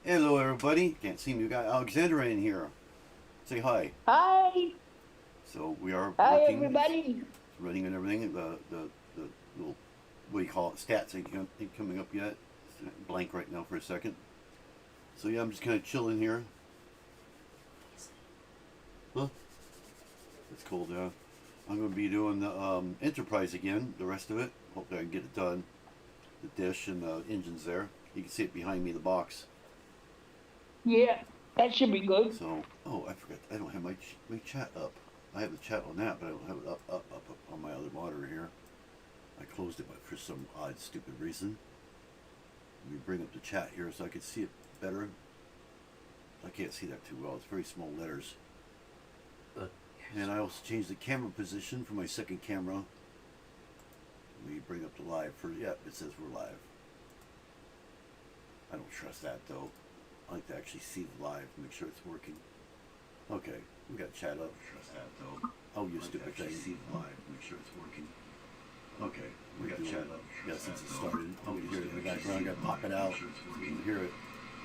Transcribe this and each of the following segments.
Hello, everybody. Can't see me. We got Alexandra in here. Say hi. Hi, So we are hi working, everybody. running and everything. The little, what do you call it? Stats ain't coming up yet. It's blank right now for a second. So yeah, I'm just kind of chilling here. Huh? It's cold, yeah. I'm going to be doing the Enterprise again. The rest of it. Hopefully I can get it done. The dish and the engines there. You can see it behind me, the box. Yeah, that should be good. So, oh, I forgot. I don't have my chat up. I have the chat on that, but I don't have it up on my other monitor here. I closed it for some odd, stupid reason. Let me bring up the chat here so I can see it better. I can't see that too well. It's very small letters. And I also changed the camera position for my second camera. Let me bring up the live for, yeah, it says we're live. I don't trust that though. I like to actually see the live, make sure it's working. Okay, we got chat up. Trust that though. Oh, you stupid thing. See the live, make sure it's working. Okay, we got chat up. Yeah, since it started. Oh, you hear it in the background. I got to pop it out. You can hear it.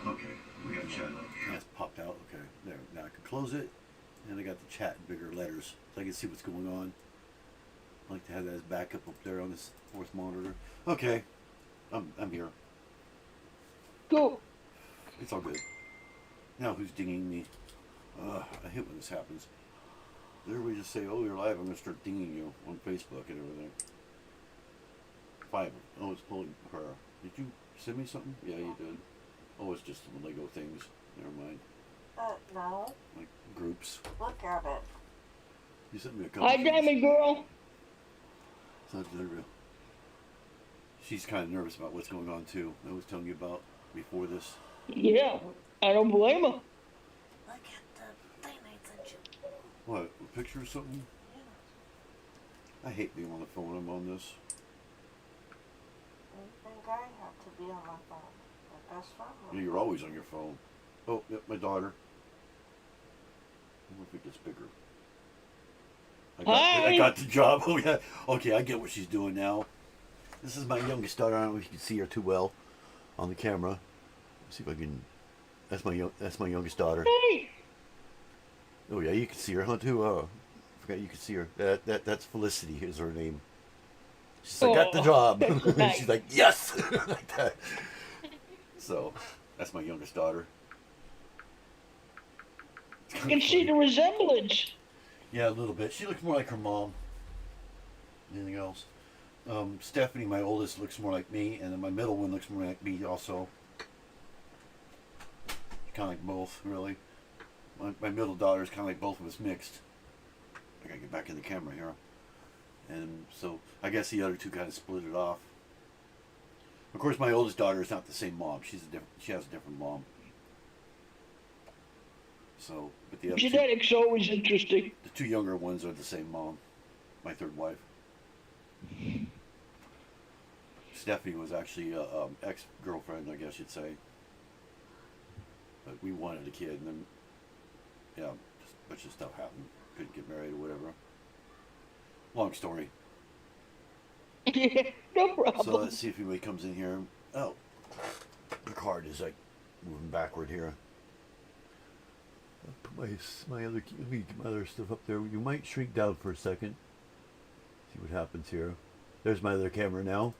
Okay, we got chat up. Yeah, it's popped out. Okay, there. Now I can close it. And I got the chat in bigger letters so I can see what's going on. I like to have that as backup up there on this fourth monitor. Okay, I'm here. Cool. It's all good. Now who's dinging me? I hate when this happens. Everybody just say, "Oh, you're live." I'm gonna start dinging you on Facebook and everything. Five. Oh, it's pulling her. Did you send me something? Yeah, you did. Oh, it's just some Lego things. Never mind. No. Like groups. Look at it. You sent me a couple Hi, things. Diamond Girl. So she's kind of nervous about what's going on too. I was telling you about before this. Yeah, I don't blame her. Look at the thing I sent you. What? A picture or something? Yeah. I hate being on the phone. I'm on this. I think I have to be on my phone. My best friend. Yeah, you're always on your phone. Oh, yep, my daughter. I wonder if it gets bigger. I Hi. got the job. Oh yeah. Okay, I get what she's doing now. This is my youngest daughter. I don't know if you can see her too well on the camera. Let's see if I can. That's my youngest daughter. Hey. Oh yeah, you can see her, huh? Too. Forgot you could see her. That's Felicity. Is her name. She's like, got the Oh, job. that's nice. She's like, yes, like that. So that's my youngest daughter. It's I kind can of see funny. the resemblance. Yeah, a little bit. She looks more like her mom. Anything else? Stephanie, my oldest, looks more like me, and then my middle one looks more like me also. Kind of like both, really. My middle daughter is kind of like both of us mixed. I gotta get back in the camera here. And so I guess the other two kind of split it off. Of course, my oldest daughter is not the same mom. She has a different mom. So, but Genetics always interesting. the two younger ones are the same mom. My third wife. Stephanie was actually a ex-girlfriend, I guess you'd say. But we wanted a kid, and then yeah, just a bunch of stuff happened. Couldn't get married or whatever. Long story. Yeah, no So problem. let's see if anybody comes in here. Oh, the card is like moving backward here. I'll put let me get my other stuff up there. You might shrink down for a second. See what happens here. There's my other camera now.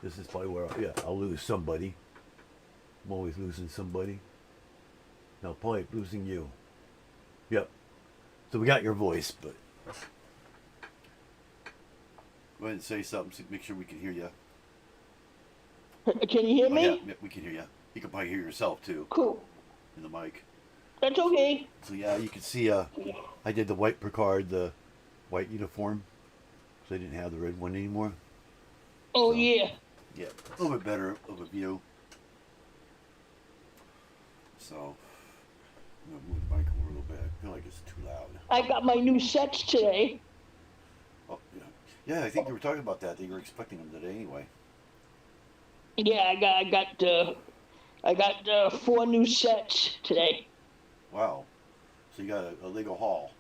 This is probably where I'll lose somebody. I'm always losing somebody. Now probably losing you. Yep. So we got your voice, but go ahead and say something so make sure we can hear you. Can you hear Oh, yeah, me? yeah, we can hear you. You can probably hear yourself too Cool. in the mic. That's okay. So yeah, you can see. I did the white Picard, the white uniform, so I didn't have the red one anymore. Oh So yeah. yeah, a little bit better of a view. So I'm gonna move the mic over a little bit. I feel like it's too loud. I got my new sets today. Oh yeah, yeah. I think you were talking about that. That you were expecting them today anyway. Yeah, I got 4 new sets today. Wow. So you got a Lego haul.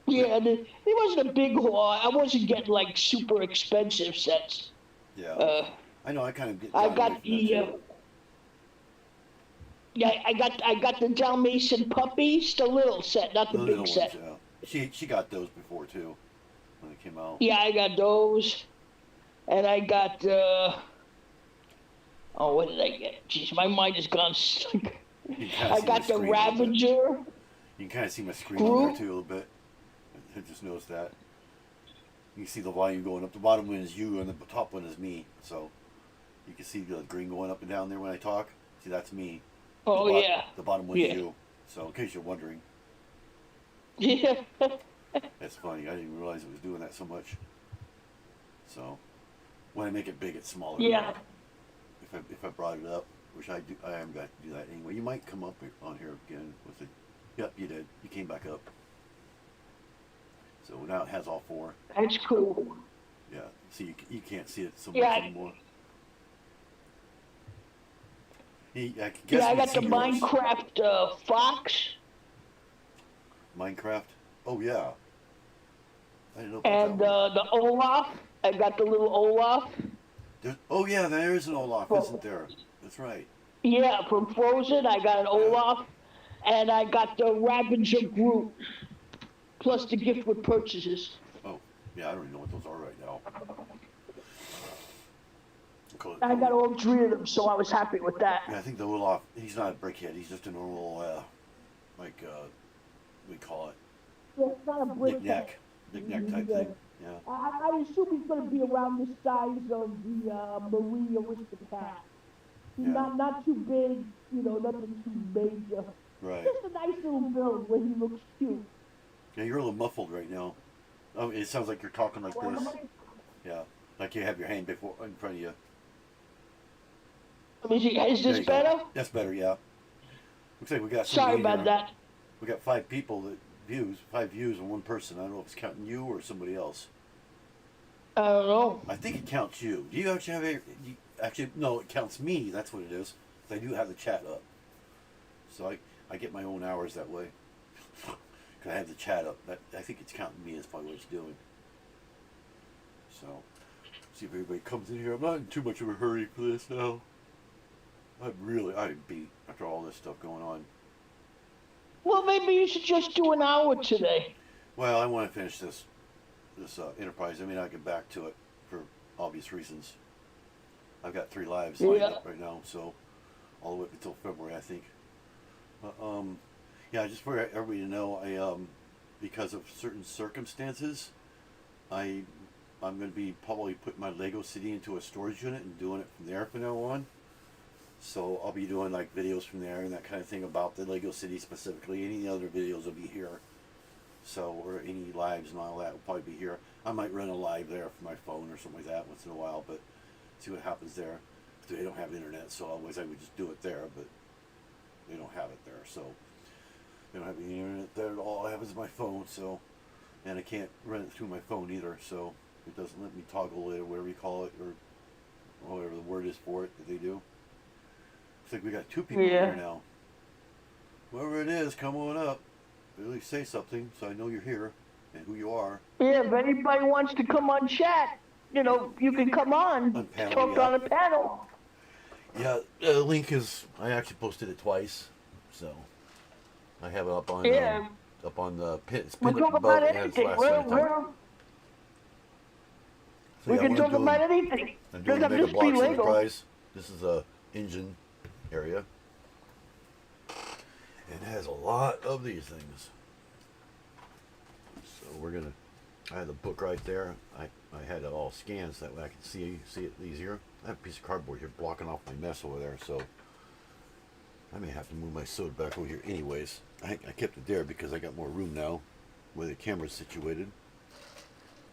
Yeah, it wasn't a big haul. I wasn't getting like super expensive sets. Yeah. Uh, I know. I kind of get I down away got from that the too. Yeah, I got the Dalmatian puppies, the little set, not the The big little set. ones, yeah. She got those before too, when they came out. Yeah, I got those, and I got oh, what did I get? Jeez, my mind is gone. You can kind of I see my got the screen a little bit. Ravager You can kind of see my screen on there group. too a little bit. I just noticed that. You can see the volume going up. The bottom one is you, and the top one is me. So you can see the green going up and down there when I talk. See, that's me. Oh yeah, The bottom one's yeah, you. So in case you're wondering, yeah. that's funny. I didn't realize it was doing that so much. So when I make it big, it's smaller. Yeah. If I brought it up, which I do, I am going to do that anyway. You might come up on here again with it. Yep, you did. You came back up. So now it has all four. That's cool. Yeah. See, you can't see it so much Yeah. anymore. I guess Yeah, I you got see the yours. Minecraft Fox Minecraft. Oh yeah. I didn't know about and that one. the Olaf. I got the little Olaf. Oh yeah, there is an Olaf, Well, isn't there? That's right. Yeah, from Frozen. I got an Olaf, and I got the Ravager Groot, plus the gift with purchases. Oh yeah, I don't even know what those are right now. I got all three of them, so I was happy with that. Yeah, I think the Olaf. He's not a brickhead. He's just a normal, we call it Yeah, it's not a brick. knick-knack type thing. Yeah. I assume he's going to be around the size of the Marie Aristocrat. He's Yeah. not too big, nothing too major. Right. Just a nice little build where he looks cute. Yeah, you're a little muffled right now. Oh, it sounds like you're talking like this. Yeah, like you have your hand before in front of you. Let me see. Is There this you go. better? That's better. Yeah. Looks like we got. Sorry somebody about here. that. We got 5 people that views, 5 views on one person. I don't know if it's counting you or somebody else. I don't know. I think it counts you. Do you actually have a? Actually, no, it counts me. That's what it is. I do have the chat up, so I get my own hours that way. Cause I have the chat up. I think it's counting me. Is probably what it's doing. So, see if everybody comes in here. I'm not in too much of a hurry for this now. I'm beat after all this stuff going on. Well, maybe you should just do an hour today. Well, I want to finish this Enterprise. I mean, I get back to it for obvious reasons. I've got 3 lives lined up right now, so all the way up until February, I think. Yeah, just for everybody to know, I because of certain circumstances, I'm going to be probably putting my Lego City into a storage unit and doing it from there from now on. So I'll be doing like videos from there and that kind of thing about the Lego City specifically. Any other videos will be here. So, or any lives and all that will probably be here. I might run a live there from my phone or something like that once in a while, but see what happens there. They don't have internet, so otherwise I would just do it there, but they don't have it there, so they don't have any internet there at all. I have is my phone, so, and I can't run it through my phone either, so it doesn't let me toggle it or whatever you call it, or whatever the word is for it that they do. Looks like we got 2 people here now. Whoever it is, come on up. At least say something so I know you're here and who you are. Yeah, if anybody wants to come on chat, you can come on panel, talk on a panel. Yeah, the link is, I actually posted it twice, so I have it up on the pin. It's We'll pinned talk up above. about It has anything. last night time. So We yeah, can what talk I'm doing, about anything. I'm doing Doesn't have to be MEGABLOKS Lego. Enterprise. This is a engine area. It has a lot of these things. So we're gonna. I had the book right there. I had it all scanned so that way I could see it easier. I have a piece of cardboard here blocking off my mess over there, so I may have to move my soda back over here anyways. I kept it there because I got more room now where the camera's situated.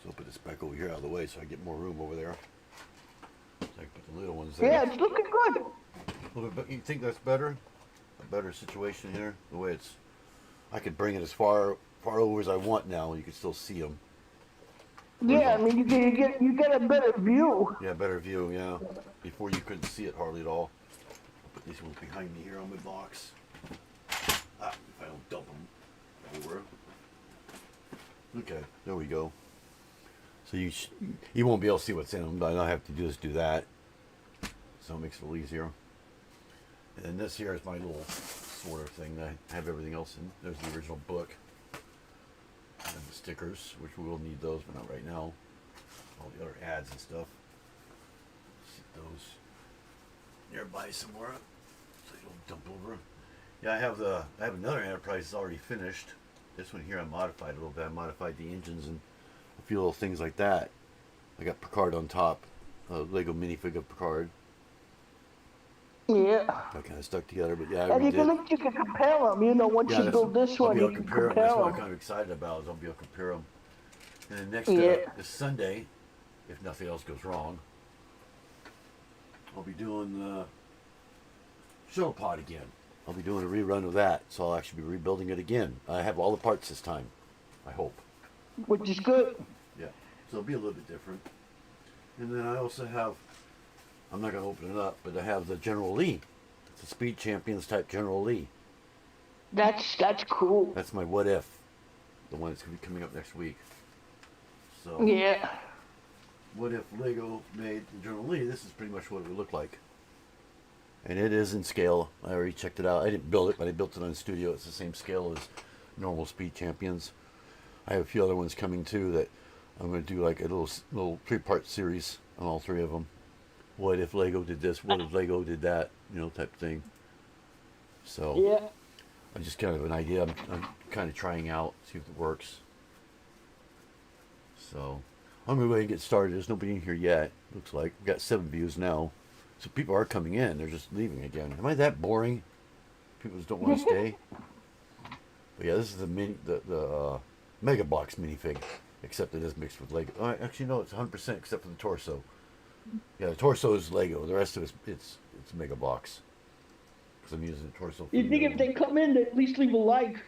So I'll put this back over here out of the way so I get more room over there. So I can put the little ones there. Yeah, it's looking good. A little bit, you think that's better? A better situation here? The way it's, I could bring it as far over as I want now. You can still see them. Yeah, I mean, you get a better view. Yeah, better view, yeah. Before you couldn't see it hardly at all. I'll put these ones behind me here on my box. If I don't dump them everywhere. Okay, there we go. So you won't be able to see what's in them, but all I have to do is do that. So it makes it a little easier. And then this here is my little sort of thing that I have everything else in. There's the original book. And the stickers, which we will need those, but not right now. All the other ads and stuff. Sit those nearby somewhere so you don't dump over. Yeah, I have another Enterprise that's already finished. This one here I modified a little bit. I modified the engines and a few little things like that. I got Picard on top, a Lego minifig of Picard. Yeah. I kind of stuck together, but yeah, I And redid. you can compare them, you know, once you build this I'll one, be you able to can compare them. compare That's what I'm them. kind of excited about. Is I'll be able to compare them. And then next this Sunday, if nothing else goes wrong, I'll be doing the shuttle pod again. I'll be doing a rerun of that, so I'll actually be rebuilding it again. I have all the parts this time, I hope. Which is good. Yeah, so it'll be a little bit different. And then I also have, I'm not going to open it up, but I have the General Lee. It's a Speed Champions type General Lee. That's cool. That's my what if, the one that's going to be coming up next week. So Yeah. what if Lego made the General Lee? This is pretty much what it would look like. And it is in scale. I already checked it out. I didn't build it, but I built it on Studio. It's the same scale as normal Speed Champions. I have a few other ones coming too that I'm going to do like a little 3-part series on all 3 of them. What if Lego did this? What if Lego did that? You know, type thing. So Yeah. I'm just kind of an idea. I'm kind of trying out, see if it works. So I'm going to go ahead and get started. There's nobody in here yet. Looks like we've got 7 views now. So people are coming in. They're just leaving again. Am I that boring? People just don't want to stay. But yeah, this is the MEGABLOKS minifig, except it is mixed with Lego. Actually, no, it's 100% except for the torso. Yeah, the torso is Lego. The rest of it's MEGABLOKS. Because I'm using the torso. For You think if they come in, they at least leave a like?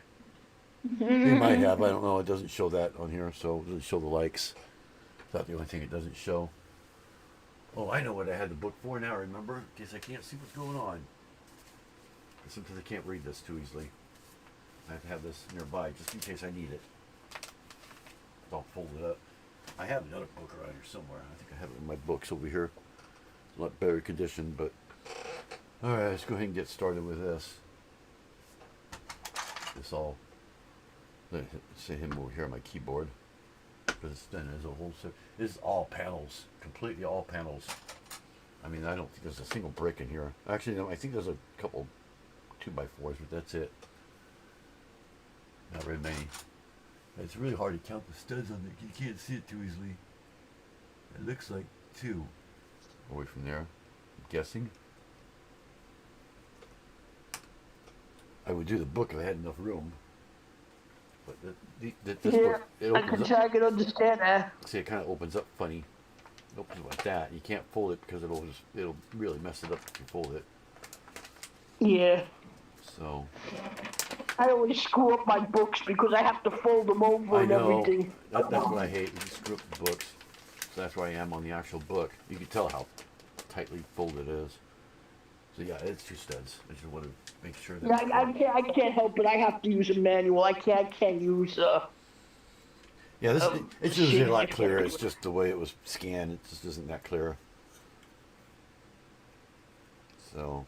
They might have. I don't know. It doesn't show that on here, so it doesn't show the likes. That's the only thing it doesn't show. Oh, I know what I had the book for now, remember? In case I can't see what's going on. Sometimes I can't read this too easily. I have to have this nearby just in case I need it. I'll fold it up. I have another book around here somewhere. I think I have it in my books over here. It's a lot better condition, but... Alright, let's go ahead and get started with this. This all... Let's say him over here on my keyboard. Because then there's a whole set. This is all panels, completely all panels. I mean, I don't think there's a single brick in here. Actually, no, I think there's a couple 2x4s, but that's it. Not very many. It's really hard to count the studs on it. You can't see it too easily. It looks like 2. Away from there, I'm guessing. I would do the book if I had enough room. But this book, it opens up. I can understand that. See, it kind of opens up funny. It opens like that. You can't fold it because it'll really mess it up if you fold it. Yeah. So. I always screw up my books because I have to fold them over and everything. That's what I hate. You screw up the books. So that's where I am on the actual book. You can tell how tightly folded it is. So yeah, it's 2 studs. I just want to make sure that. Yeah, I can't help it. I have to use a manual. I can't use Yeah, it's usually a lot clearer. It's just the way it was scanned. It just isn't that clear. So,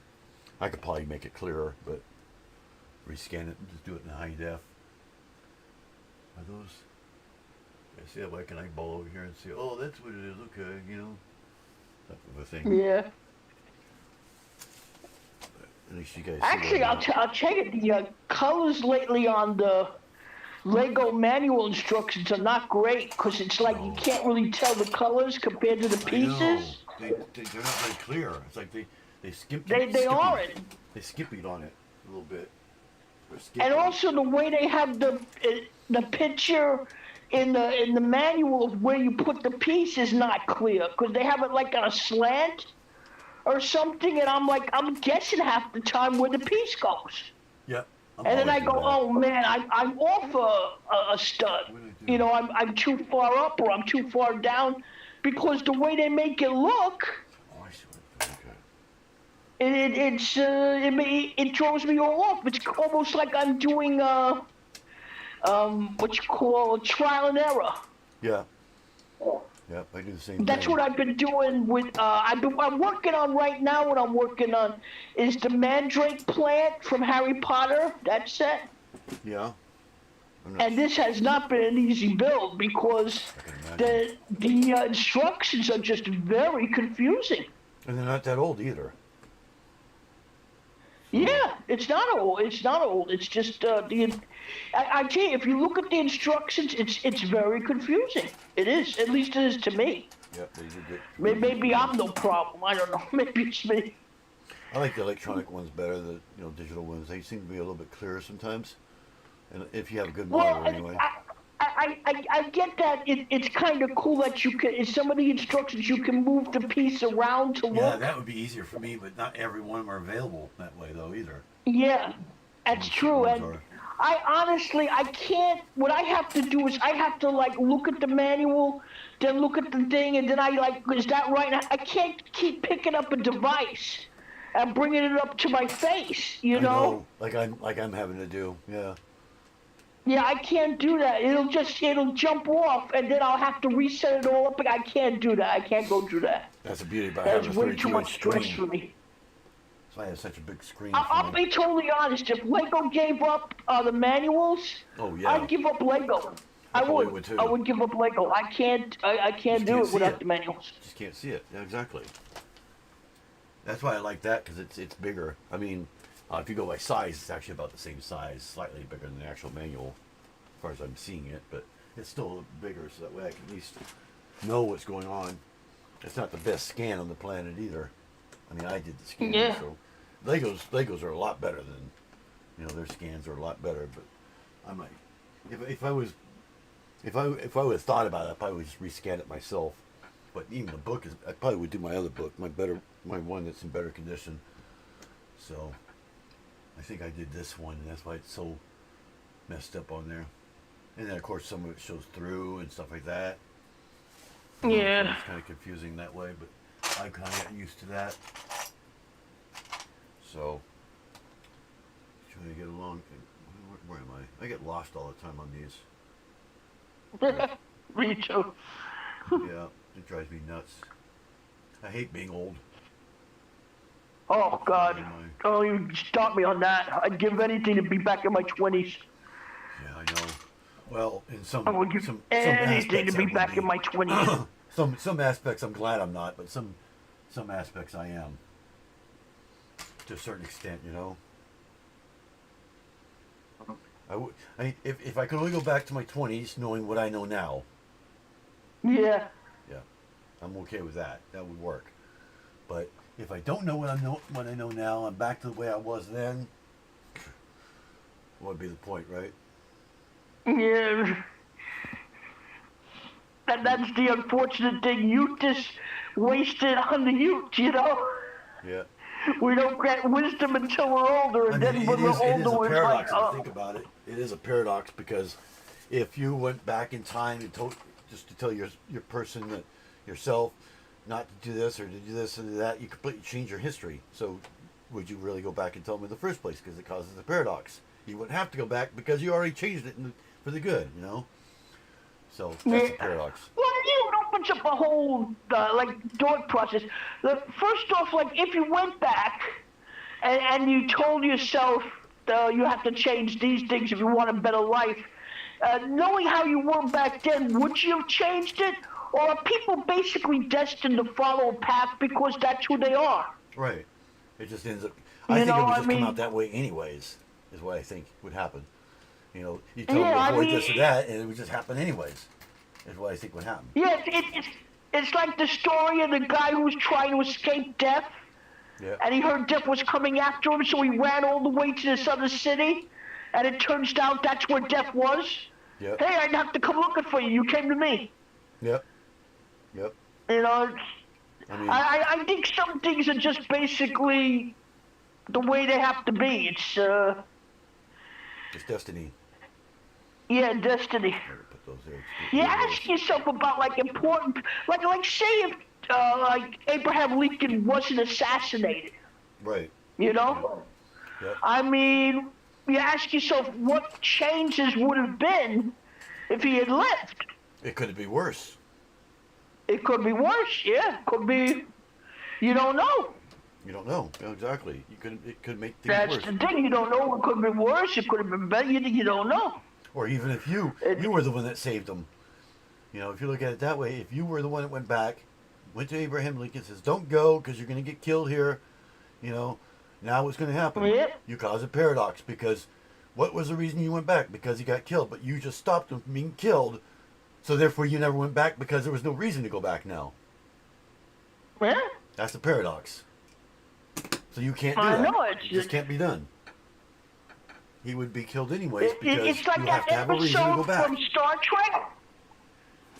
I could probably make it clearer, but rescan it and just do it in high def. Are those? I see that I can eyeball over here and see. Oh, that's what it is. Okay, you know, type of a thing. Yeah. At least you guys. Actually, I'll check it. The colors lately on the Lego manual instructions are not great because it's like you can't really tell the colors compared to the pieces. They're not very clear. It's like they skip. They aren't. They skippied on it a little bit. And also the way they have the picture in the manual of where you put the piece is not clear because they have it like on a slant or something, and I'm guessing half the time where the piece goes. Yep. And then I go, oh man, I'm off a stud. You know, I'm too far up or I'm too far down because the way they make it look. Oh, I see. Okay. It throws me all off. It's almost like I'm doing what you call a trial and error. Yeah. Yep, I do the same That's thing. what I've been doing with. I'm working on right now. What I'm working on is the Mandrake plant from Harry Potter. That set. Yeah. And this has not been an easy build because I can imagine. the instructions are just very confusing. And they're not that old either. So, Yeah, it's not old. It's not old. It's just the. I tell you, if you look at the instructions, it's very confusing. It is. At least it is to me. yep, they do get. Maybe I'm no problem. I don't know. Maybe it's me. I like the electronic ones better. The digital ones. They seem to be a little bit clearer sometimes. And if you have a good Well, monitor, anyway. I get that it's kind of cool that you can, in some of the instructions, you can move the piece around to Yeah, look. that would be easier for me, but not every one of them are available that way though either. Yeah, that's true. Ones And are. I honestly, I can't, what I have to do is I have to like look at the manual, then look at the thing, and then I like, is that right? I can't keep picking up a device and bringing it up to my face, you I know? like I'm having to do. Yeah. Yeah, I can't do that. It'll jump off, and then I'll have to reset it all up. I can't do that. I can't go do that. That's the beauty about That's having a way too 32-inch much stress screen. for me. That's why I have such a big screen. I'll for me. be totally honest. If Lego gave up the manuals, Oh yeah. I'd give up Lego. I I probably would. would too. I would give up Lego. I can't. I can't do can't it see without it. the manuals. Just can't see it. Yeah, exactly. That's why I like that because it's bigger. I mean, if you go by size, it's actually about the same size, slightly bigger than the actual manual, as far as I'm seeing it. But it's still bigger, so that way I can at least know what's going on. It's not the best scan on the planet either. I mean, I did the scan, Yeah. so Legos are a lot better than, their scans are a lot better. But I might, if I would have thought about it, I probably would just rescan it myself. But even the book I probably would do my other book, my one that's in better condition. So I think I did this one, and that's why it's so messed up on there. And then of course some of it shows through and stuff like that. Yeah. It's kind of confusing that way, but I kind of got used to that. So trying to get along. Where am I? I get lost all the time on these. Me too. Yeah, it drives me nuts. I hate being old. Oh God. Oh, you stop me on that. I'd give anything to be back in my 20s. Yeah, I know. Well, in some I would give some anything to aspects be I would back in my 20s. some aspects I'm glad I'm not, but some aspects I am. To a certain extent, if I could only go back to my 20s, knowing what I know now, Yeah. yeah, I'm okay with that. That would work. But if I don't know what I know now, I'm back to the way I was then. What would be the point, right? Yeah. And that's the unfortunate thing. Youth is wasted on the youth, Yeah. We don't get wisdom until we're older, and then when we're it is older, a we're paradox like, if you think about it. It is a paradox because if you went back in time and just to tell your person that yourself not to do this or to do this and do that, you completely change your history. So would you really go back and tell them in the first place? Because it causes a paradox. You wouldn't have to go back because you already changed it for the good, So that's a paradox. Well, it opens up a whole thought process. First off, if you went back and you told yourself you have to change these things if you want a better life, knowing how you were back then, would you have changed it? Or are people basically destined to follow a path because that's who they are? Right. It just ends up. I think it would just come out that way anyways. Is what I think would happen. You tell them to avoid this or that, and it would just happen anyways. Is what I think would happen. Yeah, it's like the story of the guy who was trying to escape death. Yeah. And he heard death was coming after him, so he ran all the way to this other city. And it turns out that's where death was. Yep. Hey, I didn't have to come looking for you. You came to me. Yep. Yep. I think some things are just basically the way they have to be. It's destiny. Yeah, destiny. Put those there. You ask yourself about important, say if Abraham Lincoln wasn't assassinated. Right. Yep. I mean, you ask yourself what changes would have been if he had lived. It could be worse. It could be worse. Yeah, could be. You don't know. You don't know. Yeah, exactly. It could make things That's worse. the thing. You don't know. It could be worse. It could have been better. You don't know. Or even if you were the one that saved them. You know, if you look at it that way, if you were the one that went back, went to Abraham Lincoln, says, "Don't go because you're going to get killed here." You know, now what's going to happen? Yeah. You cause a paradox because what was the reason you went back? Because he got killed, but you just stopped him from being killed. So therefore, you never went back because there was no reason to go back now. Yeah. That's the paradox. So you can't do I that. know, It just can't be done. He would be killed anyways because It's like you have that to have a reason to go episode back. from Star Trek,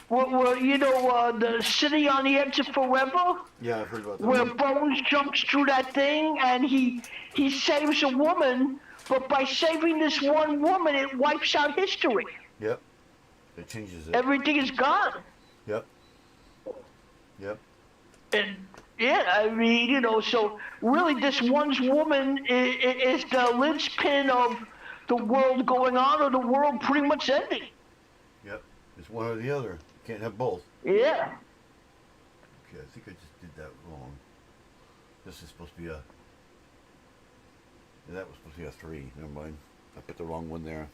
where you know the city on the edge of forever, Yeah, I've heard about that. where one. Bones jumps through that thing and he saves a woman, but by saving this one woman, it wipes out history. Yep. It changes it. Everything is gone. Yep. Yep. And yeah, I mean, you know, so really this one woman is the linchpin of the world going on or the world pretty much ending. Yep. It's one or the other. You can't have both. Yeah. Okay, I think I just did that wrong. This is supposed to be a... Yeah, that was supposed to be a 3. Never mind. I put the wrong one there.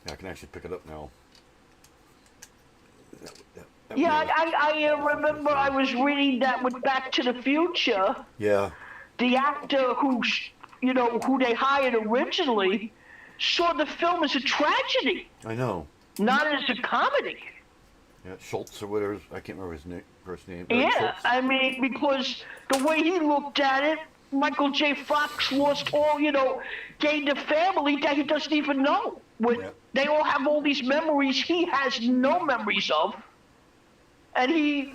Yeah, I can actually pick it up now. Yeah, I remember I was reading that with Back to the Future. Yeah. The actor who they hired originally saw the film as a tragedy, I know. not as a comedy. Yeah, Schultz or whatever. I can't remember his first name. Yeah, Schultz. I mean, because the way he looked at it, Michael J. Fox lost all, gained a family that he doesn't even know. Yeah. They all have all these memories he has no memories of. And he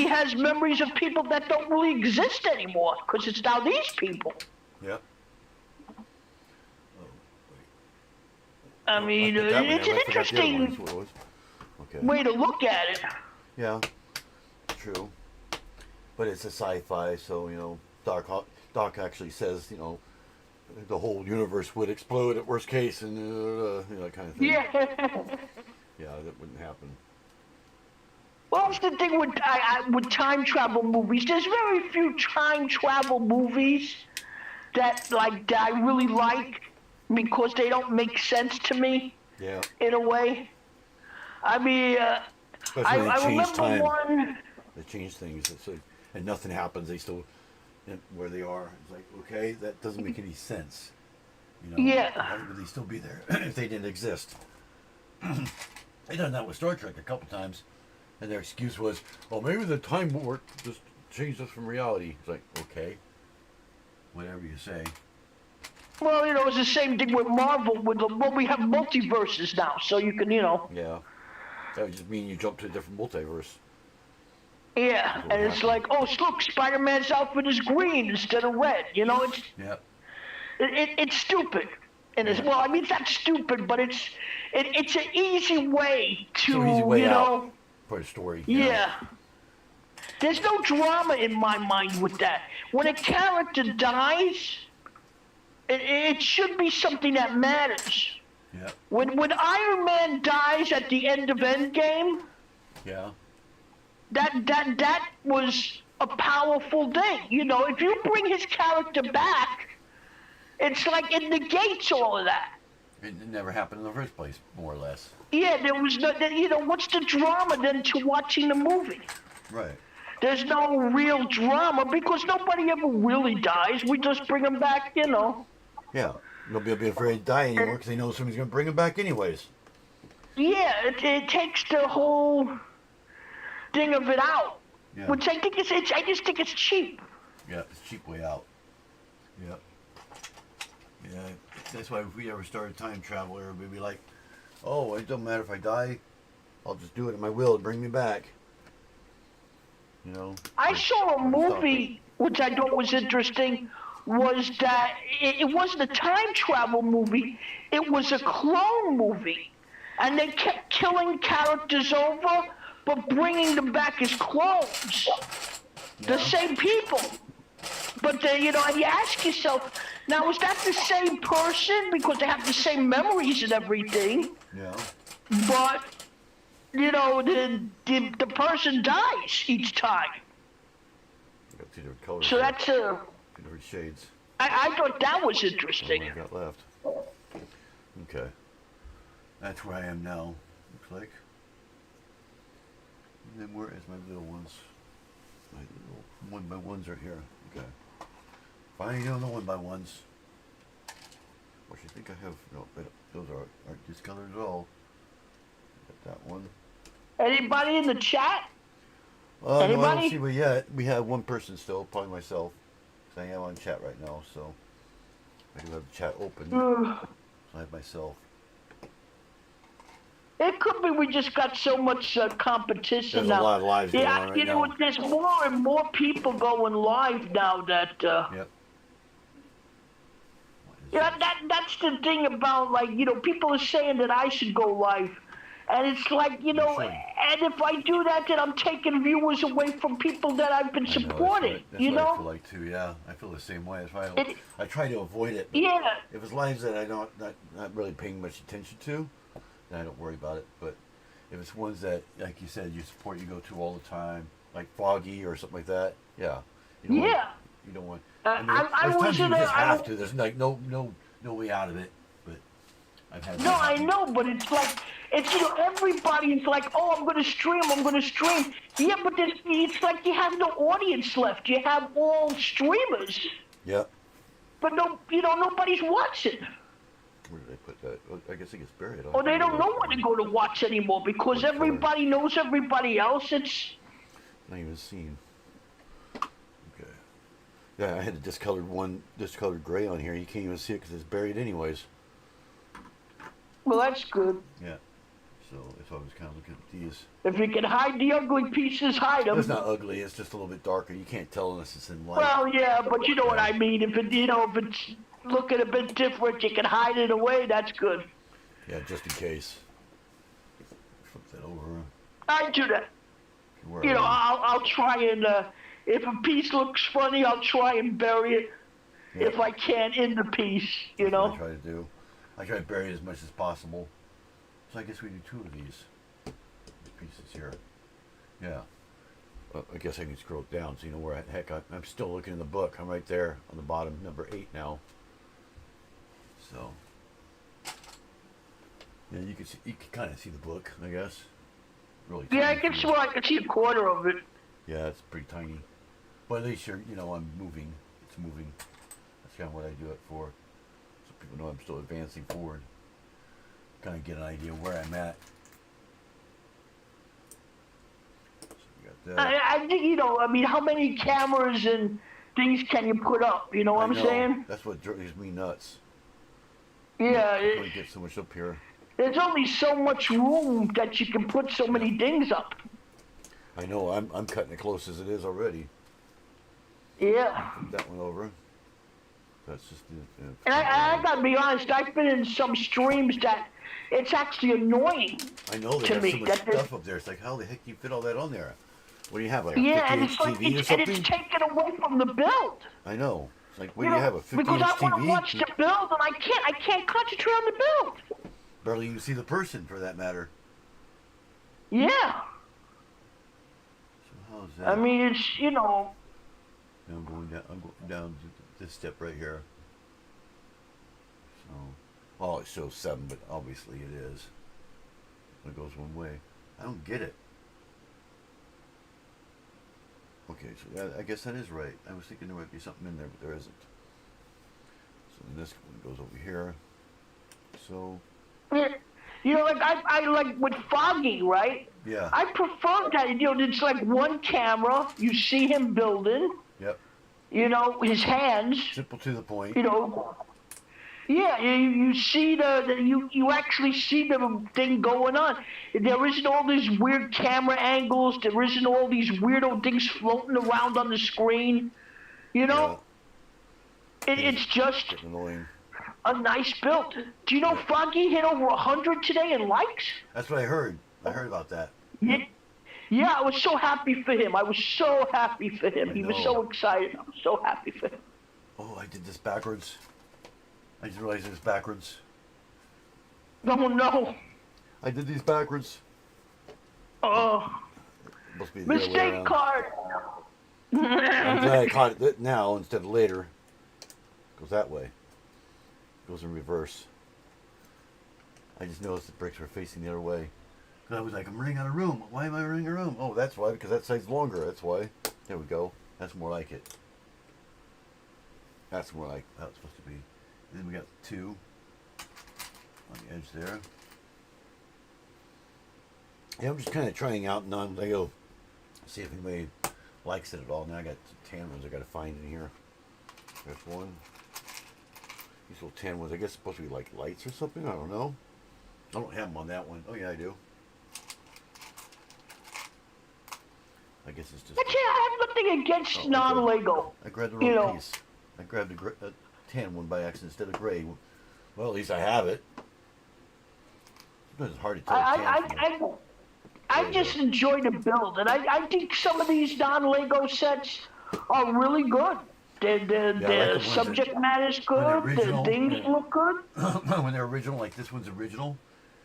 has memories of people that don't really exist anymore because it's now these people. Yep. Oh, wait. I mean, I put that one it's there, an but I forgot the other one, interesting that's what it was. Okay. way to look at it. Yeah, true. But it's a sci-fi, so Doc actually says the whole universe would explode at worst case, and that kind of thing. Yeah. Yeah, that wouldn't happen. Well, that's the thing with time travel movies. There's very few time travel movies that I really like because they don't make sense to me. Yeah. In a way. I mean, Especially when they I change remember time. one. They change things, and nothing happens. They still where they are. It's like, okay, that doesn't make any sense. Yeah. Why would they still be there if they didn't exist? They done that with Star Trek a couple times, and their excuse was, "Oh, maybe the time warp just changed us from reality." It's like, okay, whatever you say. Well, it's the same thing with Marvel. We have multiverses now, so you can, Yeah, that would just mean you jump to a different multiverse. Yeah, and it's like, oh, look, Spider-Man's outfit is green instead of red. It's Yeah. it's stupid. And it's it's not stupid, but it's an easy way to, It's an easy way out for a story. Yeah. There's no drama in my mind with that. When a character dies, it should be something that matters. Yeah. When Iron Man dies at the end of Endgame, Yeah. that was a powerful thing. If you bring his character back, it's like it negates all of that. It never happened in the first place, more or less. Yeah, there was no, what's the drama then to watching the movie? Right. There's no real drama because nobody ever really dies. We just bring them back, Yeah. Nobody will be afraid to die anymore because they know somebody's going to bring them back anyways. Yeah, it takes the whole thing of it out, Yeah. which I just think it's cheap. Yeah, it's a cheap way out. Yeah. Yeah, that's why if we ever started time travel, everybody would be like, oh, it don't matter if I die, I'll just do it at my will and bring me back. I saw a movie, which I thought was interesting, was that it wasn't a time travel movie, it was a clone movie. And they kept killing characters over, but bringing them back as clones. The same people. But then, and you ask yourself, now is that the same person? Because they have the same memories and everything. Yeah. But the person dies each time. You got two different colors. So there. that's Two different shades. I thought that was What interesting. I got left. Okay. That's where I am now. Looks like. And then where is my little ones? My little one by ones right here. Okay. Finally doing the one by ones. What do you think I have? No, those aren't discolored at all. Got that one. Anybody in the chat? No, I don't Anybody? see but yet. We have one person still, probably myself. 'Cause I am on chat right now, so I do have the chat open. So I have myself. It could be we just got so much competition There's now. a lot of lives going on right now. There's more and more people going live now that. Yep. Yeah, that's the thing about, like, people are saying that I should go live. And it's like, should. and if I do that, then I'm taking viewers away from people that I've been supporting, That's what I feel like too, yeah. I feel the same way. That's why I try to avoid it. Yeah. If it's lives that I don't not really paying much attention to, then I don't worry about it. But if it's ones that, like you said, you support, you go to all the time, like Foggy or something like that, yeah. You don't want. I mean, there's times you just have to. There's like no way out of it. But I've had. No, I know, but it's like, everybody's like, oh, I'm gonna stream. Yeah, but it's like you have no audience left. You have all streamers. Yep. But nobody's watching. Where did I put that? I guess it gets buried. Or they don't know where to go to watch anymore because everybody knows everybody else. It's not even seen. Okay. Yeah, I had a discolored gray on here. You can't even see it because it's buried anyways. well, that's good. Yeah. So if I was kind of looking at these. If you can hide the ugly pieces, hide them. It's not ugly. It's just a little bit darker. You can't tell unless it's in light. Well, yeah, but you know what I mean. If it's looking a bit different, you can hide it away. That's good. Yeah, just in case. Flip that over. I do that. I'll try and if a piece looks funny, I'll try and bury it. Yeah. If I can in the piece, That's what I try to do. I try to bury it as much as possible. So I guess we do two of these pieces here. Yeah. I guess I can scroll down so you know where the heck I'm still looking in the book. I'm right there on the bottom, number 8 now. So yeah, you can kind of see the book, I guess. Really. Yeah, I can see a quarter of it. Yeah, it's pretty tiny, but at least I'm moving. It's moving. That's kind of what I do it for, so people know I'm still advancing forward. Kind of get an idea where I'm at. So we got that. I think how many cameras and things can you put up? You know what I'm saying? That's what drives me nuts. Yeah. You get so much up here. There's only so much room that you can put so many things up. I know. I'm cutting it close as it is already. Yeah. Flip that one over. That's just. And I gotta be honest. I've been in some streams that it's actually annoying. I know they got so much stuff up there. It's like, how the heck do you fit all that on there? What do you have, like a 50-inch TV or something? And it's taken away from the build. I know. It's like, what do you have, a 50-inch TV? Because I want to watch the build, and I can't concentrate on the build. Barely even see the person, for that matter. Yeah. So how's that? I mean, it's I'm going down to this step right here. So, well, it shows 7, but obviously it is. It goes one way. I don't get it. Okay, so I guess that is right. I was thinking there might be something in there, but there isn't. So then this one goes over here. So. Like I like with Foggy, right? Yeah. I prefer that. It's like one camera. You see him building. Yep. His hands. Simple to the point. Yeah, you see you actually see the thing going on. There isn't all these weird camera angles. There isn't all these weirdo things floating around on the screen. Yeah. It's just annoying. A nice build. Do you know Foggy hit over 100 today in likes? That's what I heard. I heard about that. Yeah, I was so happy for him. He was so excited. I was so happy for him. Oh, I did this backwards. I just realized it was backwards. Oh, no. I did these backwards. Oh, Supposed to be the other way mistake around. card. I'm glad I caught it now instead of later. Goes that way. Goes in reverse. I just noticed the bricks were facing the other way. Cause I was like, I'm running out of room. Why am I running out of room? Oh, that's why. Because that side's longer. That's why. There we go. That's more like it. That's more like how it's supposed to be. And then we got 2 on the edge there. Yeah, I'm just kind of trying out non-Lego. See if anybody likes it at all. Now I got some tan ones I got to find in here. There's one. These little tan ones, I guess supposed to be like lights or something. I don't know. I don't have them on that one. Oh yeah, I do. I guess it's just. But yeah, I have nothing against non-Lego. I grabbed the wrong piece. I grabbed a tan one by accident instead of gray. Well, at least I have it. Sometimes it's hard to tell. I just enjoy the build, and I think some of these non-Lego sets are really good. The subject matter's good. The things look good. When they're original, like this one's original,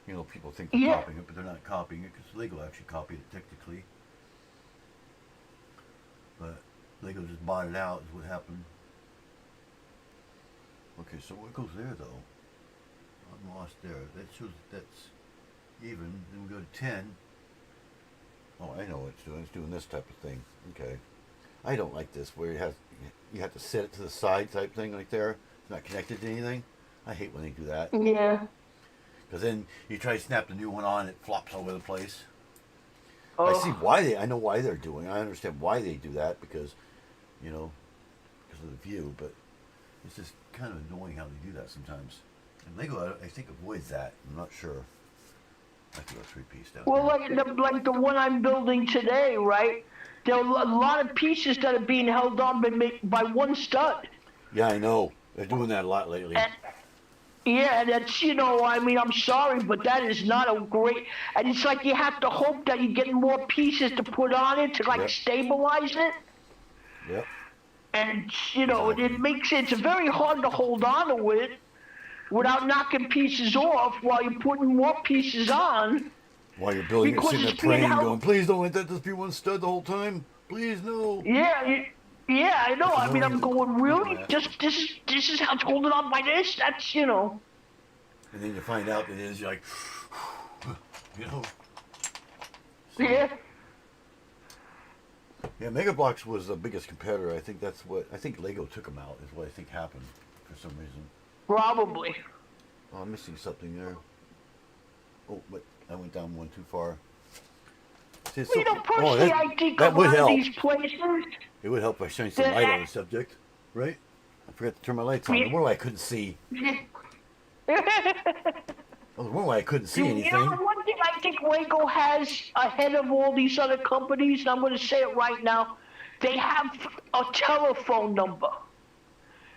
you know, people think they're copying it, but they're not copying it because Lego actually copied it technically. But Lego just bought it out is what happened. Okay, so what goes there though? I'm lost there. That shows that's even. Then we go to 10. Oh, I know what it's doing. It's doing this type of thing. Okay. I don't like this where you have to set it to the side type thing like there. It's not connected to anything. I hate when they do that. Yeah. Because then you try to snap the new one on, it flops all over the place. Oh. I see why I know why they're doing. I understand why they do that because, you know, because of the view. But it's just kind of annoying how they do that sometimes. And Lego, I think, avoids that. I'm not sure. I have to go 3-piece down. Well, like the one I'm building today, right? There are a lot of pieces that are being held on by one stud. Yeah, I know. They're doing that a lot lately. Yeah, that's, you know, I mean, I'm sorry, but that is not a great, and it's like you have to hope that you get more pieces to put on it to, like, stabilize it. Yep. And, you know, it's very hard to hold on to it without knocking pieces off while you're putting more pieces on. While you're building it, sitting there praying, going, please don't let that just be one stud the whole time. Please, no. Yeah, I know. I mean, I'm going, really? Just this is how it's holding on by this? That's, you know. And then you find out it is, you're like, you know. Yeah. Yeah, MEGABLOKS was the biggest competitor. I think Lego took them out, is what I think happened for some reason. Probably. Oh, I'm missing something there. Oh, but I went down one too far. See, Well, you know, personally, I think a lot of these places... It would help if I shine some light on the subject, right? I forgot to turn my lights on. The one way I couldn't see. Well, the one way I couldn't see anything. You know, one thing I think Lego has ahead of all these other companies, and I'm going to say it right now, they have a telephone number.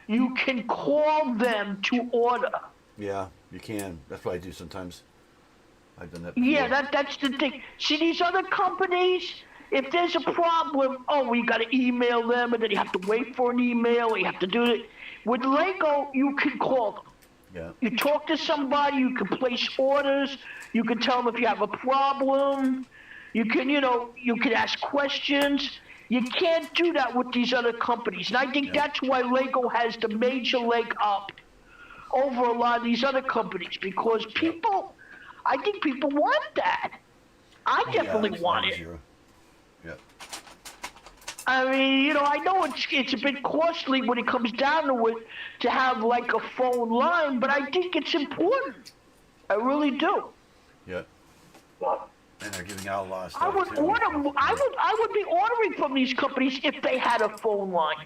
You can call them to order. Yeah, you can. That's what I do sometimes. I've done that before. Yeah, that's the thing. See, these other companies, if there's a problem, you got to email them, and then you have to wait for an email, you have to do it. With Lego, you can call them. Yeah. You talk to somebody, you can place orders, you can tell them if you have a problem, you can, you can ask questions. You can't do that with these other companies. And I think that's why Lego has the major leg up over a lot of these other companies, because I think people want that. I definitely want it. Yeah. I mean, I know it's a bit costly when it comes down to it to have like a phone line, but I think it's important. I really do. Yeah. And they're giving out a lot of stuff. I would be ordering from these companies if they had a phone line.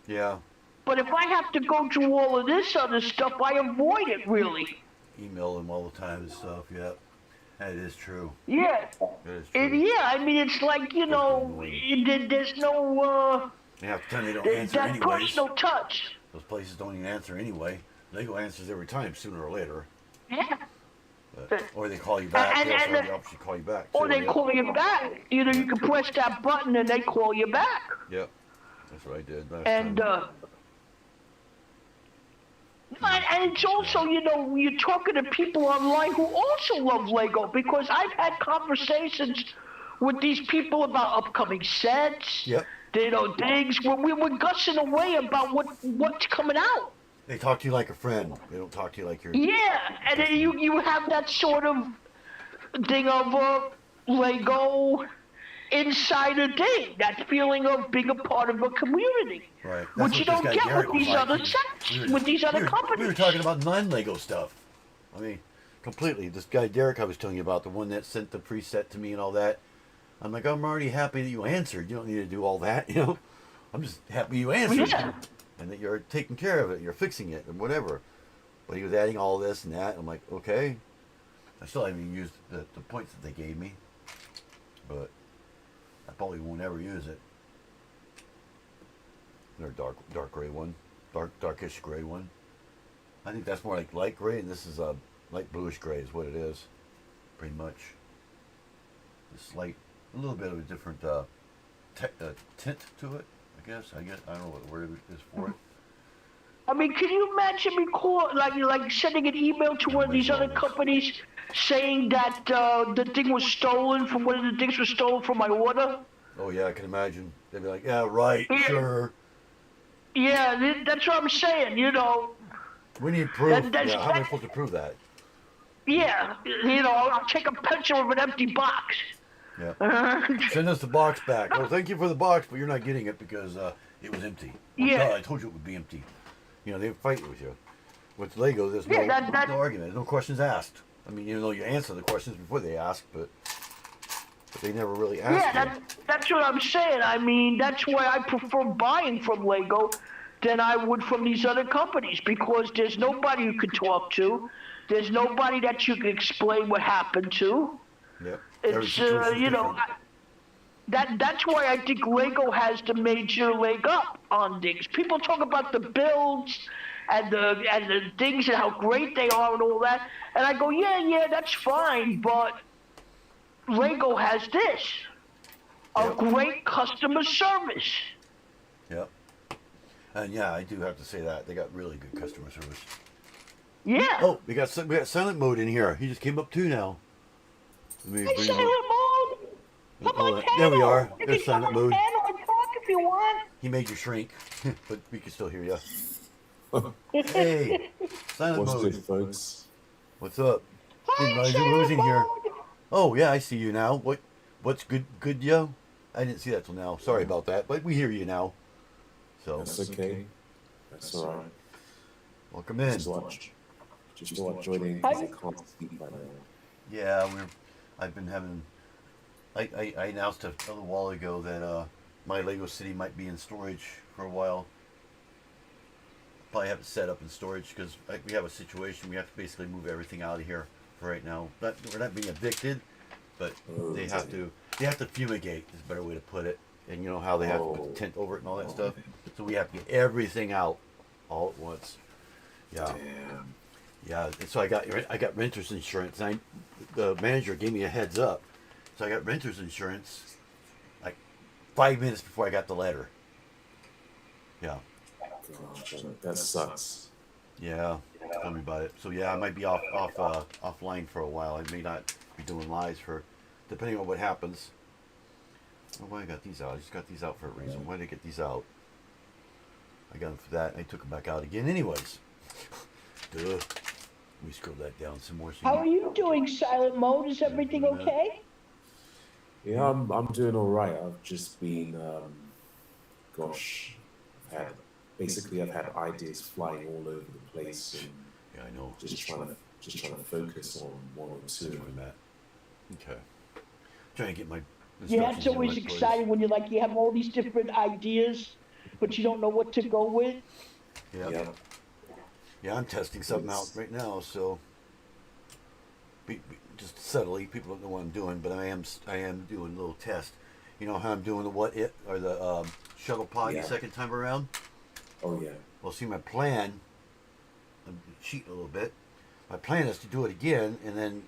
Yeah. But if I have to go through all of this other stuff, I avoid it really. Email them all the time and stuff. Yeah. That is true. Yeah. That is true. I mean, it's like, there's no, Half the time they don't answer anyways. That personal touch. Those places don't even answer anyway. Lego answers every time, sooner or later. Yeah. Or they call you back. They also have the option to call you back. Or they call you back. Either you can press that button and they call you back. Yep. That's what I did last time. And it's also, you're talking to people online who also love Lego, because I've had conversations with these people about upcoming sets. Yep. You know, things. We're gushing away about what's coming out. They talk to you like a friend. They don't talk to you like you're... Yeah, and then you have that sort of thing of Lego insider thing, that feeling of being a part of a community, Right. which you don't get with these other sets, with these other companies. We were talking about non-Lego stuff. I mean, completely. This guy Derek I was telling you about, the one that sent the preset to me and all that. I'm like, I'm already happy that you answered. You don't need to do all that, you know. I'm just happy you answered, and that you're taking care of it, you're fixing it, and whatever. But he was adding all this and that. I'm like, okay. I still haven't even used the points that they gave me, but I probably won't ever use it. They're dark gray one, darkish gray one. I think that's more like light gray, and this is a light bluish gray is what it is, pretty much. This light, a little bit of a different tint to it, I guess. I don't know what the word is for it. I mean, can you imagine me like sending an email to one of these other companies saying that the thing was stolen from one of the things was stolen from my order? Oh yeah, I can imagine. They'd be like, yeah, right, sure. Yeah, that's what I'm saying. You know. We need proof. Yeah, how am I supposed to prove that? Yeah, you know, I'll take a picture of an empty box. Yeah. Send us the box back. Oh, thank you for the box, but you're not getting it because it was empty. Well, yeah. duh, I told you it would be empty. You know, they fight with you. With Lego, there's no argument. There's no questions asked. I mean, even though you answer the questions before they ask, but they never really ask. Yeah, that's what I'm saying. I mean, that's why I prefer buying from Lego than I would from these other companies, because there's nobody you can talk to. There's nobody that you can explain what happened to. Yep. It's you know, that's why I think Lego has the major leg up on things. People talk about the builds and the things and how great they are and all that, and I go, yeah, that's fine, but Lego has this, a great customer service. Yep. And yeah, I do have to say that they got really good customer service. Yeah. Oh, we got silent mode in here. He just came up too now. Hey, silent mode. Come on, there we are. You There's silent mode. And talk if you want. He made you shrink, but we can still hear you. Hey, silent mode. What's good, folks? What's up? Hi, Silent silent here. mode. Oh yeah, I see you now. What's good, yo? I didn't see that till now. Sorry about that, but we hear you now. So That's okay. That's all right. Welcome in. Just thought joining because I can't speak right now. Yeah, I've been having. I announced a little while ago that my Lego City might be in storage for a while. Probably have it set up in storage because we have a situation. We have to basically move everything out of here for right now. We're not being evicted, but they have to fumigate. Is a better way to put it. And you know how they have to put tent over it and all that stuff. So we have to get everything out all at once. Yeah. Damn. Yeah, and so I got renter's insurance. The manager gave me a heads up, so I got renter's insurance like 5 minutes before I got the letter. Yeah. Gosh, that sucks. Yeah. Tell me about it. So yeah, I might be offline for a while. I may not be doing lives for, depending on what happens. Oh, why I got these out? I just got these out for a reason. Why did I get these out? I got them for that. I took them back out again, anyways. Duh. Let me scroll that down some more. How are you doing, silent mode? Is everything okay? Yeah, I'm doing all right. I've just been, gosh, I've had ideas flying all over the place, and yeah, I know. Just trying to focus on one or two. Okay. Trying to get my. Yeah, it's always exciting when you have all these different ideas, but you don't know what to go with. Yeah. Yeah, I'm testing something out right now, so just subtly. People don't know what I'm doing, but I am doing a little test. You know how I'm doing the shuttle pod the second time around? Oh yeah. Well, see, my plan. I'm cheating a little bit. My plan is to do it again, and then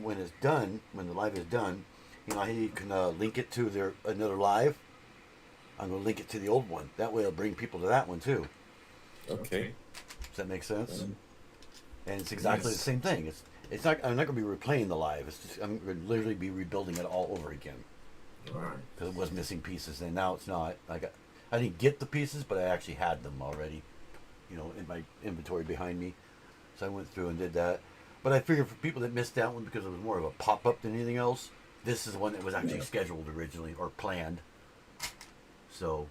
when it's done, when the live is done, you know how you can link it to another live. I'm going to link it to the old one. That way, it'll bring people to that one too. Okay. Does that make sense? And it's exactly the same thing. It's not. I'm not going to be replaying the live. It's just I'm going to literally be rebuilding it all over again. Right. because it was missing pieces, and now it's not. I didn't get the pieces, but I actually had them already, in my inventory behind me. So I went through and did that. But I figured for people that missed that one because it was more of a pop-up than anything else, this is the one that was actually scheduled originally or planned. So,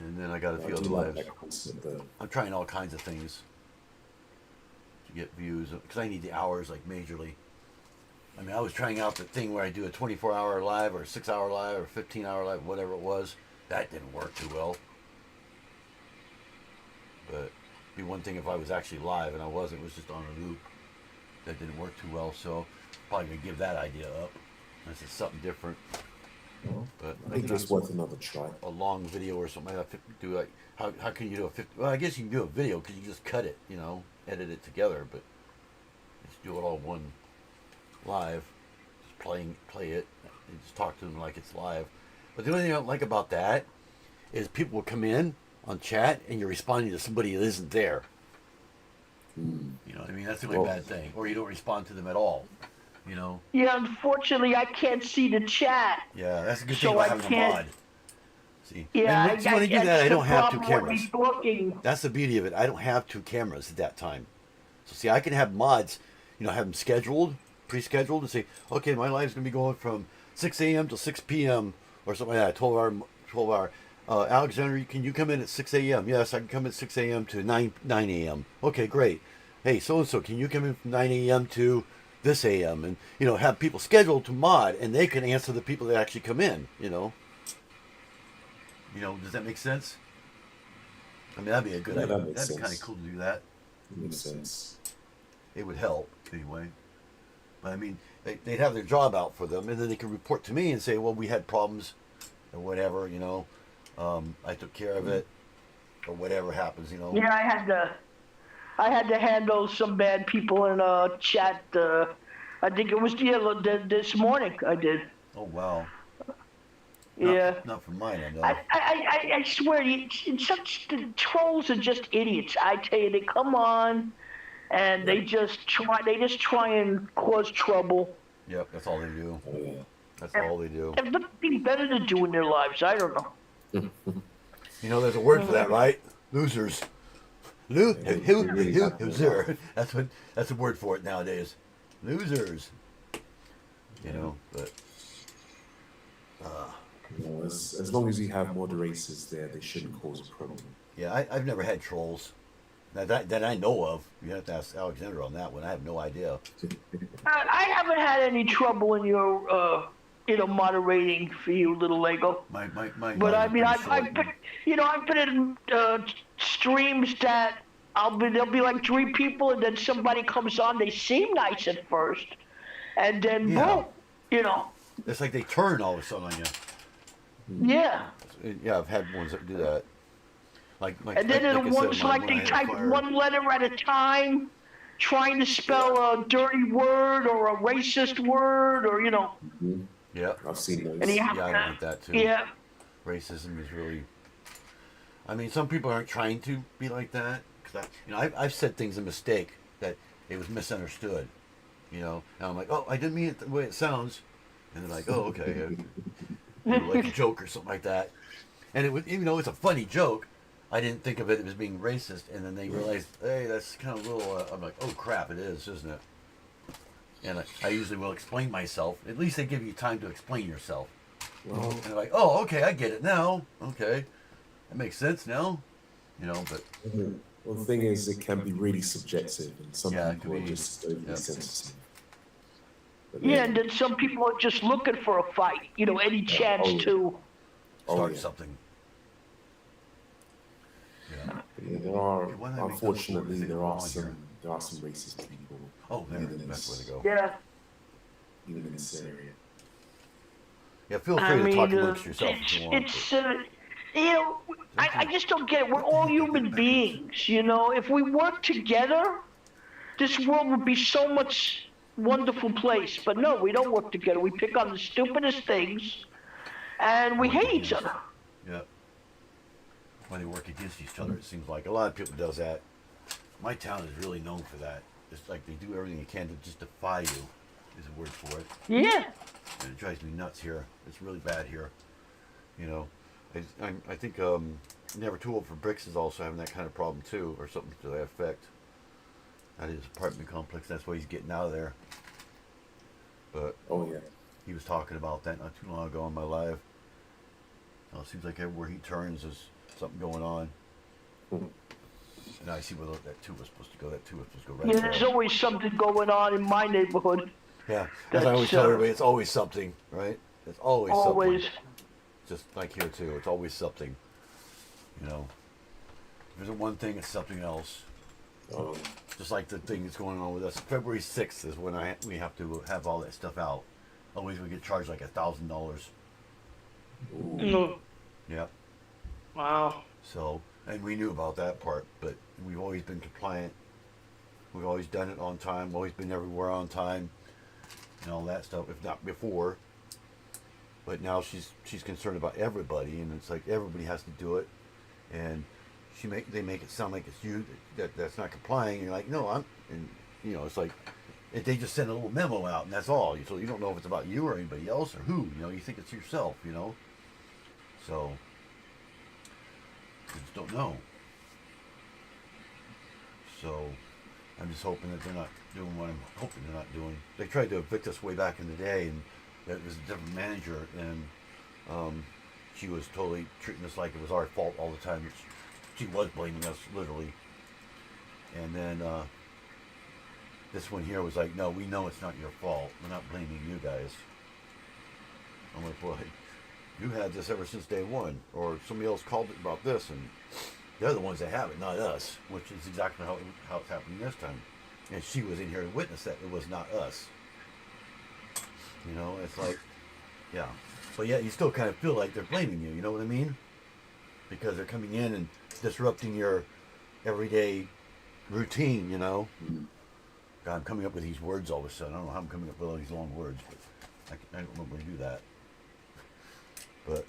and then I got a few other lives. I'm trying all kinds of things to get views because I need the hours like majorly. I mean, I was trying out the thing where I do a 24-hour live or a 6-hour live or 15-hour live, whatever it was. That didn't work too well. But it'd be one thing if I was actually live and I wasn't. It was just on a loop. That didn't work too well, so probably gonna give that idea up. This is something different. But I think it's worth another try. A long video or something like that. Do like how can you do a 50? Well, I guess you can do a video because you just cut it, edit it together. But just do it all one live. Just play it, and just talk to them like it's live. But the only thing I don't like about that is people will come in on chat and you're responding to somebody that isn't there. You know what I mean? That's the only bad thing. Or you don't respond to them at all. Yeah, unfortunately, I can't see the chat. Yeah, that's a good So thing about I having a can't- mod. See? Yeah, And when I do that, I don't have two cameras. Looking. That's the beauty of it. I don't have two cameras at that time. So see, I can have mods, have them scheduled, pre-scheduled, and say, okay, my live's gonna be going from 6 a.m. to 6 p.m. or something like that, 12 hour. Alexander, can you come in at 6 a.m.? Yes, I can come at 6 a.m. to 9 a.m. Okay, great. Hey, so-and-so, can you come in from 9 a.m. to this a.m.? And, have people scheduled to mod, and they can answer the people that actually come in, does that make sense? I mean, that'd be a good idea. That'd be kind of cool to do that. It makes sense. It would help, anyway. But, I mean, they'd have their job out for them, and then they could report to me and say, well, we had problems, or whatever, I took care of it, or whatever happens, Yeah, I had to handle some bad people in chat. I think it was this morning. I did. Oh wow. Yeah. Not for mine, I know. I swear, the trolls are just idiots. I tell you, they come on, and they just try and cause trouble. Yep, that's all they do. Oh, yeah. That's all they do. There's nothing better to do in their lives. I don't know. There's a word for that, right? Losers. Loser. That's a word for it nowadays. Losers. But as long as you have moderators there, they shouldn't cause a problem. yeah, I've never had trolls. That I know of. You have to ask Alexander on that one. I have no idea. I haven't had any trouble in your moderating for you, little Lego. But I mean, I've been in streams that there'll be like 3 people, and then somebody comes on. They seem nice at first, and then boom, it's like they turn all of a sudden on you. Yeah. Yeah, I've had ones that do that. And then the ones like they type one letter at a time, trying to spell a dirty word or a racist word, or Yeah, I've seen those. And I don't like that too. Yeah. Racism is really. I mean, some people aren't trying to be like that. Cause I've said things a mistake that it was misunderstood. And I'm like, oh, I didn't mean it the way it sounds, and they're like, oh, okay, like a joke or something like that. And it was, even though it's a funny joke, I didn't think of it as being racist. And then they realized, hey, that's kind of a little. I'm like, oh crap, it is, isn't it? And I usually will explain myself. At least they give you time to explain yourself. Well, And they're like, oh, okay, I get it now. Okay, that makes sense now. But well, the thing is, it can be really subjective, and some Yeah, it people can are be. just overly Yep. sensitive. But Yeah, and then some people are just looking for a fight. Any chance to. start yeah. something. Yeah. Yeah, there are, Okay, why don't I make unfortunately, those there words are here? some racist people. Oh, there, even in that's this, where to go. Yeah. even in this area. Yeah, feel free to talk amongst yourself if it's, you want. it's I just don't get it. We're all human beings, If we work together, this world would be so much wonderful place. But no, we don't work together. We pick on the stupidest things, and we hate each other. Yeah. When they work against each other, it seems like a lot of people does that. My town is really known for that. It's like they do everything they can to just defy you. Is a word for it. Yeah. and it drives me nuts here. It's really bad here. You know, I think Never Too Old for Bricks is also having that kind of problem too, or something to that effect. At his apartment complex, that's why he's getting out of there. But Oh yeah. he was talking about that not too long ago on my live. It seems like everywhere he turns, there's something going on. And I see where that two was supposed to go. That two was supposed to go right Yeah, there. there's always something going on in my neighborhood. Yeah, as I always tell everybody, it's always something, right? It's always Always. something. Just like here too, it's always something. You know, if there's one thing, it's something else. Just like the thing that's going on with us. February 6th is when we have to have all that stuff out. Always we get charged like $1,000. No. Yep. Wow. So, and we knew about that part, but we've always been compliant. We've always done it on time. Always been everywhere on time, and all that stuff. If not before, but now she's concerned about everybody, and it's like everybody has to do it, and they make it sound like it's you that's not complying. And you're like, no, and you know, it's like they just send a little memo out, and that's all. So you don't know if it's about you or anybody else or who. You know, you think it's yourself. You know, so you just don't know. So I'm just hoping that they're not doing what I'm hoping they're not doing. They tried to evict us way back in the day, and it was a different manager, and she was totally treating us like it was our fault all the time. She was blaming us, literally. And then this one here was like, no, we know it's not your fault. We're not blaming you guys. I'm like, boy, you had this ever since day one. Or somebody else called it about this, and they're the ones that have it, not us, which is exactly how it's happening this time. And she was in here to witness that it was not us. You know, it's like, yeah. But yet you still kind of feel like they're blaming you, you know what I mean? Because they're coming in and disrupting your everyday routine, you know? God, I'm coming up with these words all of a sudden. I don't know how I'm coming up with all these long words, but I don't remember to do that. But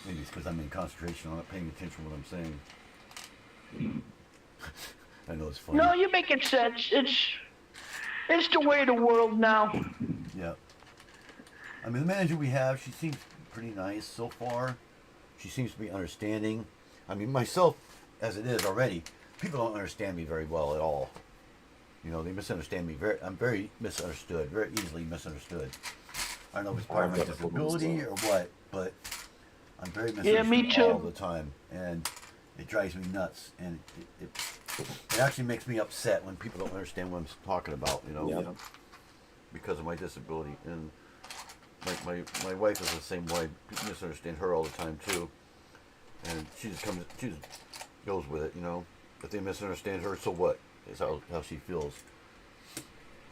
maybe it's because I'm in concentration. I'm not paying attention to what I'm saying. I know it's funny. No, you're making sense. It's the way of the world now. Yeah. I mean, the manager we have, she seems pretty nice so far. She seems to be understanding. I mean, myself, as it is already, people don't understand me very well at all. You know, they misunderstand me. I'm very misunderstood, very easily misunderstood. I don't know if it's part of my disability or what, but I'm very misunderstood me too. all the time. And it drives me nuts. And it actually makes me upset when people don't understand what I'm talking about, you know, because of my disability. And my wife is the same way. People misunderstand her all the time too, and she just goes with it, you know. If they misunderstand her, so what? Is how she feels.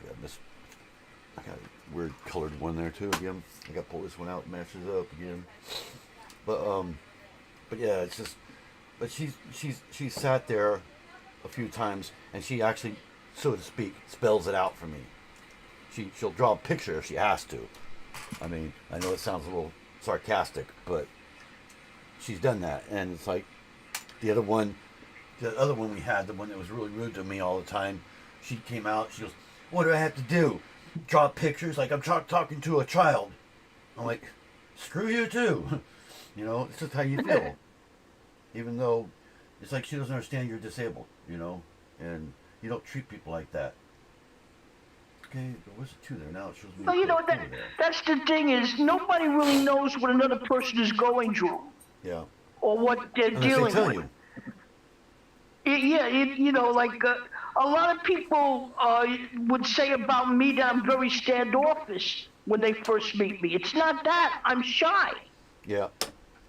I got a weird colored one there too. Again, I got to pull this one out, matches up again. But yeah, it's just. But she's sat there a few times, and she actually, so to speak, spells it out for me. She'll draw a picture if she has to. I mean, I know it sounds a little sarcastic, but she's done that. And it's like the other one we had, the one that was really rude to me all the time, she came out, she goes, what do I have to do? Draw pictures like I'm talking to a child. I'm like, screw you too. You know, it's just how you feel. Even though it's like she doesn't understand you're disabled, you know, and you don't treat people like that. Okay, there was a 2 there. Now it shows me. Well, you know, that's the thing is, nobody really knows what another person is going through. Yeah. Or what they're Unless dealing they tell with. you. You know, like a lot of people would say about me that I'm very standoffish when they first meet me. It's not that. I'm shy. Yeah.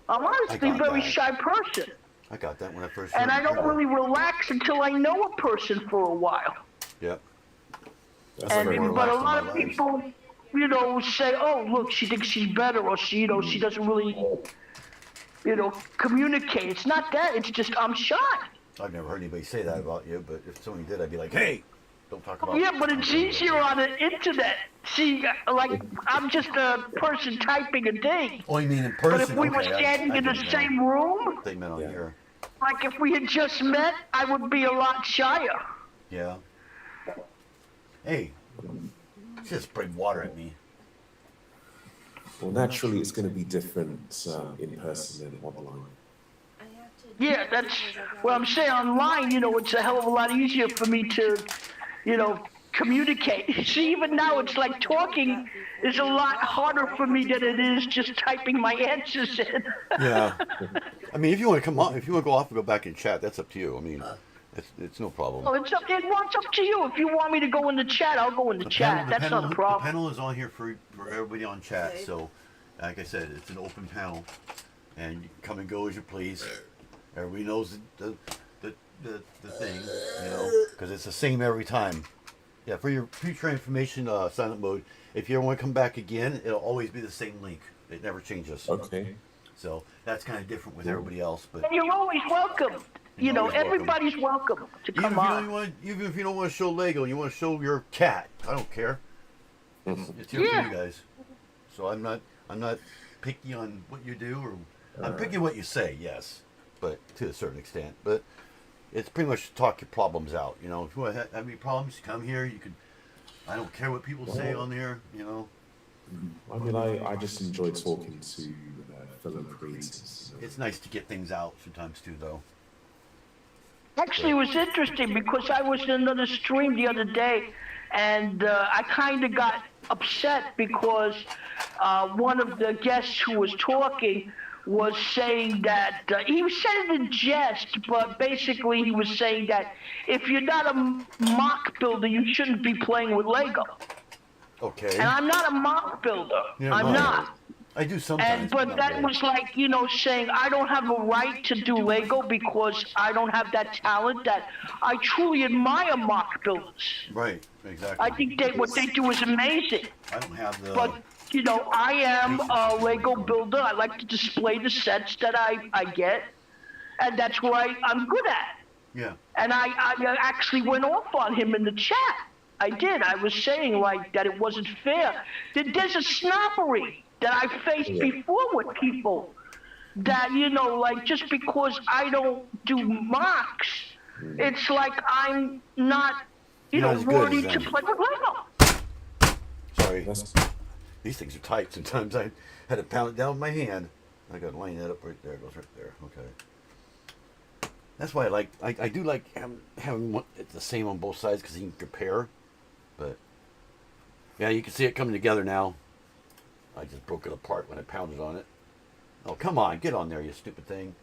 I'm honestly a got very that. shy person. I got that when I first. And I started don't really relax until I know a person for a while. Yeah. And but a lot of people, you know, say, "Oh, look, she thinks she's better," or she doesn't really, you know, communicate. It's not that. It's just I'm shy. I've never heard anybody say that about you, but if somebody did, I'd be like, "Hey, don't talk about." Yeah, but it's easier on the internet. See, like I'm just a person typing a thing. Oh, you mean in person? But if we were standing in the same room, they meant on here. like if we had just met, I would be a lot shyer. Yeah. Hey, just sprayed water at me. Well, naturally, it's going to be different in person and online. Yeah, that's what I'm saying. Online, it's a hell of a lot easier for me to, communicate. See, even now, it's like talking is a lot harder for me than it is just typing my answers in. Yeah. I mean, if you want to come on, if you want to go off and go back and chat, that's up to you. I mean, it's no problem. Well, it's up to you. If you want me to go in the chat, I'll go in the chat. That's not a The problem. panel is on here for everybody on chat. So, like I said, it's an open panel, and you can come and go as you please. Everybody knows the thing, because it's the same every time. Yeah, for your future information, silent mode. If you ever want to come back again, it'll always be the same link. It never changes. Okay. So that's kind of different with everybody else, but And you're always welcome. Everybody's welcome to come on. even if you don't want to show Lego, you want to show your cat. I don't care. It's here for you guys. So I'm not picky on what you do, or I'm picky what you say. Yes, but to a certain extent. But it's pretty much to talk your problems out. If you want to have any problems, come here. You can. I don't care what people say on there. I mean, I just enjoy talking to fellow creators. It's nice to get things out sometimes too, though. Actually, it was interesting because I was in another stream the other day, and I kind of got upset because one of the guests who was talking was saying that he said it in jest, but basically he was saying that if you're not a mock builder, you shouldn't be playing with Lego. Okay. And I'm not a mock builder. Yeah, I'm no. not. I do sometimes. But that really. was like, saying I don't have a right to do Lego because I don't have that talent. That I truly admire mock builders. Right, exactly. I think what they do is amazing. I don't have the. But I am a Lego builder. I like to display the sets that I get, and that's what I'm good at. Yeah. And I actually went off on him in the chat. I did. I was saying that it wasn't fair. There's a snobbery that I faced before with people. That just because I don't do mocks, it's like I'm not worthy to play with Lego. Sorry. These things are tight. Sometimes I had to pound it down with my hand. I got to line that up right there. It goes right there. Okay. That's why I do like having it the same on both sides because you can compare. But yeah, you can see it coming together now. I just broke it apart when I pounded on it. Oh, come on. Get on there, you stupid thing.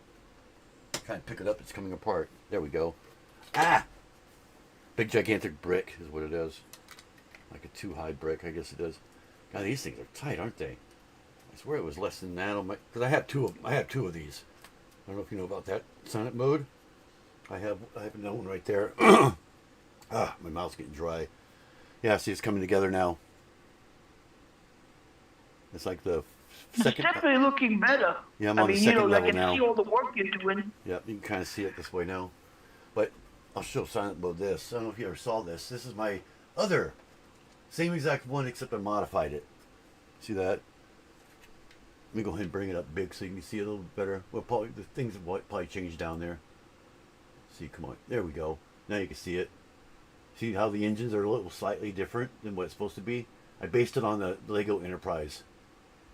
Trying to pick it up. It's coming apart. There we go. Ah! Big gigantic brick is what it is. Like a 2-high brick, I guess it is. God, these things are tight, aren't they? I swear it was less than that on my... Because I have two of these. I don't know if you know about that silent mode. I have another one right there. My mouth's getting dry. Yeah, see, it's coming together now. It's like the second... It's definitely looking better. Yeah, I'm on the second level now. I can see all the work you're doing. Yeah, you can kind of see it this way now. But I'll show silent mode this. I don't know if you ever saw this. This is my other... Same exact one, except I modified it. See that? Let me go ahead and bring it up big so you can see it a little better. Well, probably the things will probably change down there. See, come on. There we go. Now you can see it. See how the engines are a little slightly different than what it's supposed to be? I based it on the Lego Enterprise,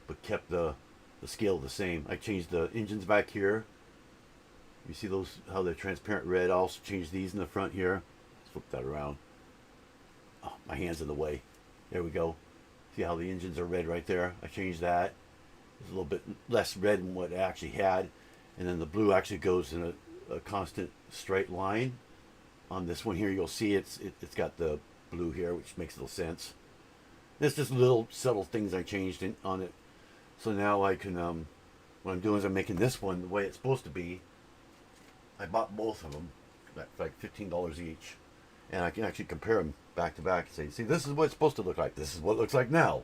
but kept the scale the same. I changed the engines back here. You see those, how they're transparent red? I also changed these in the front here. Let's flip that around. Oh, my hand's in the way. There we go. See how the engines are red right there? I changed that. It's a little bit less red than what I actually had. And then the blue actually goes in a constant straight line. On this one here, you'll see it's got the blue here, which makes little sense. There's just little subtle things I changed on it. So now I can, what I'm doing is I'm making this one the way it's supposed to be. I bought both of them, like $15 each. And I can actually compare them back to back and say, see, this is what it's supposed to look like. This is what it looks like now.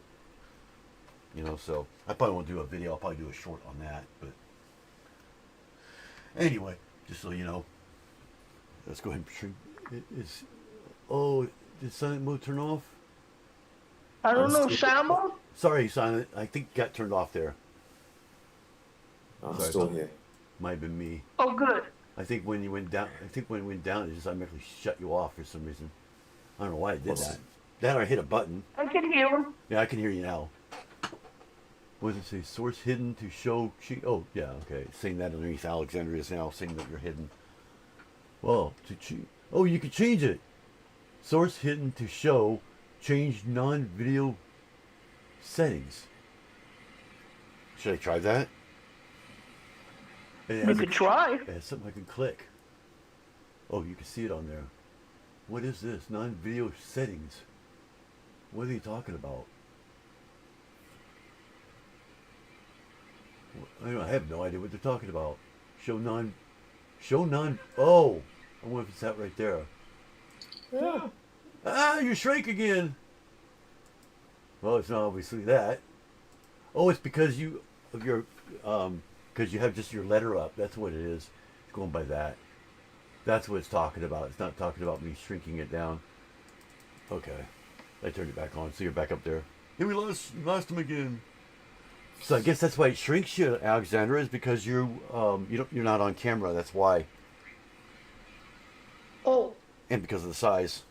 So I probably won't do a video. I'll probably do a short on that. But anyway, just so you know, let's go ahead and shrink. Did silent mode turn off? I don't know, silent mode? Sorry, silent. I think it got turned off there. I'm still here. Might have been me. Oh, good. I think when it went down, it just automatically shut you off for some reason. I don't know why it did that. Then I hit a button. I can hear him. Yeah, I can hear you now. What does it say? Source hidden to show. Oh, yeah, okay. Saying that underneath Alexandria is now saying that you're hidden. Well, oh, you can change it. Source hidden to show. Change non-video settings. Should I try that? You could try. It has something I can click. Oh, you can see it on there. What is this? Non-video settings. What are they talking about? I have no idea what they're talking about. Show non. Oh, I wonder if it's that right there. Yeah. Ah, you shrank again. Well, it's not obviously that. Oh, it's because you have just your letter up. That's what it is. It's going by that. That's what it's talking about. It's not talking about me shrinking it down. Okay, I turned it back on, so you're back up there. Hey, we lost him again. So I guess that's why it shrinks you, Alexandra, is because you're not on camera. That's why. Oh. And because of the size.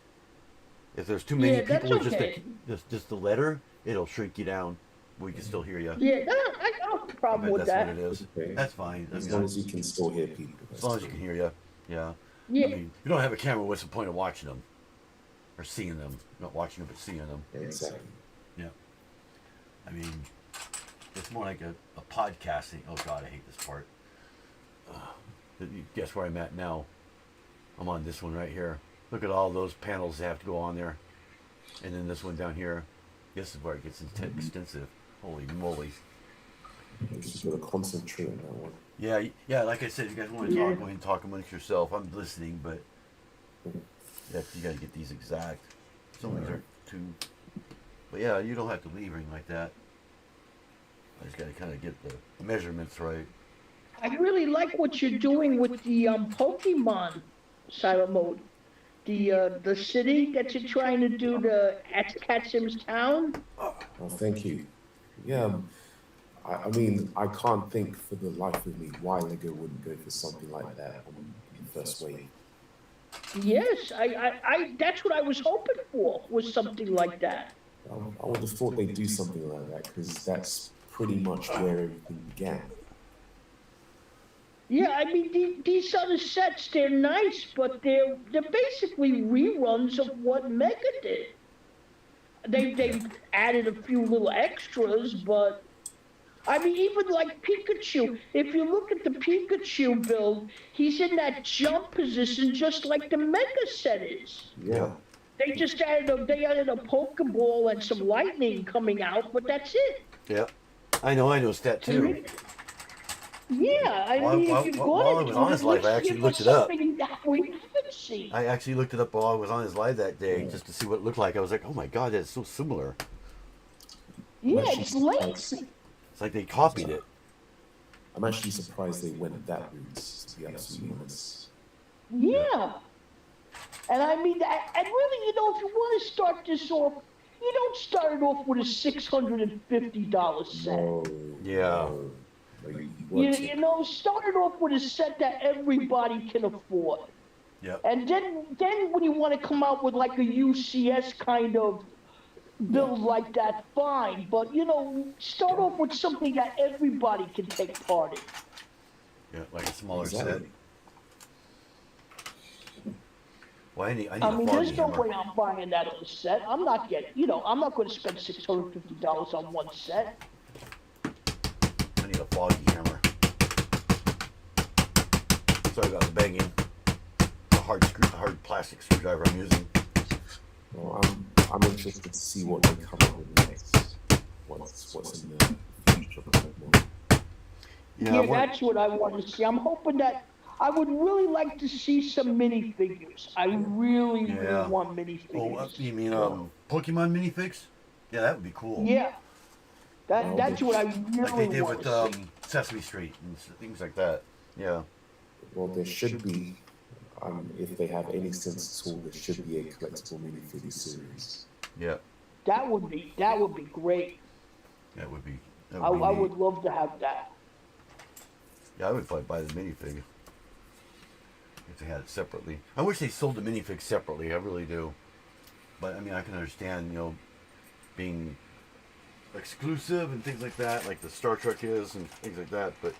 If there's too many people with just the letter, it'll shrink you down. We can still hear you. Yeah, I don't have a problem with that. That's what it is. Okay. That's fine. As long as you can still hear people. As long as you can hear you. Yeah. Yeah. I mean, you don't have a camera. What's the point of watching them? Or seeing them? Not watching them, but seeing them. Exactly. Yeah. I mean, it's more like a podcasting. Oh, God, I hate this part. Guess where I'm at now? I'm on this one right here. Look at all those panels that have to go on there. And then this one down here. This is where it gets extensive. Holy moly. You just gotta concentrate on that one. Yeah, like I said, if you guys want to talk, go ahead and talk amongst yourself. I'm listening, but you got to get these exact. Some of these are too. But yeah, you don't have to leave or anything like that. I just got to kind of get the measurements right. I really like what you're doing with the Pokemon silent mode. The city that you're trying to do at Katsim's town. Oh, thank you. Yeah, I mean, I can't think for the life of me why Lego wouldn't go for something like that on the first wave. Yes, I that's what I was hoping for, was something like that. I would have thought they'd do something like that, because that's pretty much where everything began. Yeah, I mean, these other sets, they're nice, but they're basically reruns of what Mega did. They've added a few little extras, but I mean, even like Pikachu, if you look at the Pikachu build, he's in that jump position just like the Mega set is. Yeah. They just added a Pokeball and some lightning coming out, but that's it. Yeah, I noticed that too. Yeah, I mean, if you're while I was on his live, I actually looked it up. That we haven't seen. I actually looked it up while I was on his live that day just to see what it looked like. I was like, oh my God, that's so similar. Yeah, it's lazy. It's like they copied it. I'm actually surprised they went that route, to be absolutely honest. Yeah. And I mean, and really, you know, if you want to start this off, you don't start it off with a $650 set. No, Yeah. no. You know, start it off with a set that everybody can afford. Yep. And then when you want to come out with like a UCS kind of build like that, fine. But, you know, start off with something that everybody can take part in. Yeah, like a smaller Exactly. set. Well, I need I a mean, foggy there's no hammer. way I'm buying that other set. I'm not getting, you know, I'm not going to spend $650 on one set. I need a foggy hammer. Sorry about the banging. A hard plastic screwdriver I'm using. Well, I'm interested to see what they come up with next. What's in the future of Pokemon. Yeah, that's what I want to see. I'm hoping that I would really like to see some minifigures. I really want minifigures. Oh, you mean Pokemon minifigs? Yeah, that would be cool. Yeah. That's what I really Like they did want with to see. Sesame Street and things like that. Yeah. Well, there should be, if they have any sense at all, there should be a collectible minifigure series. Yeah. That would be great. That would be. I would love to have that. Yeah, I would probably buy the minifig if they had it separately. I wish they sold the minifig separately. I really do. But I mean, I can understand, you know, being exclusive and things like that, like the Star Trek is and things like that. But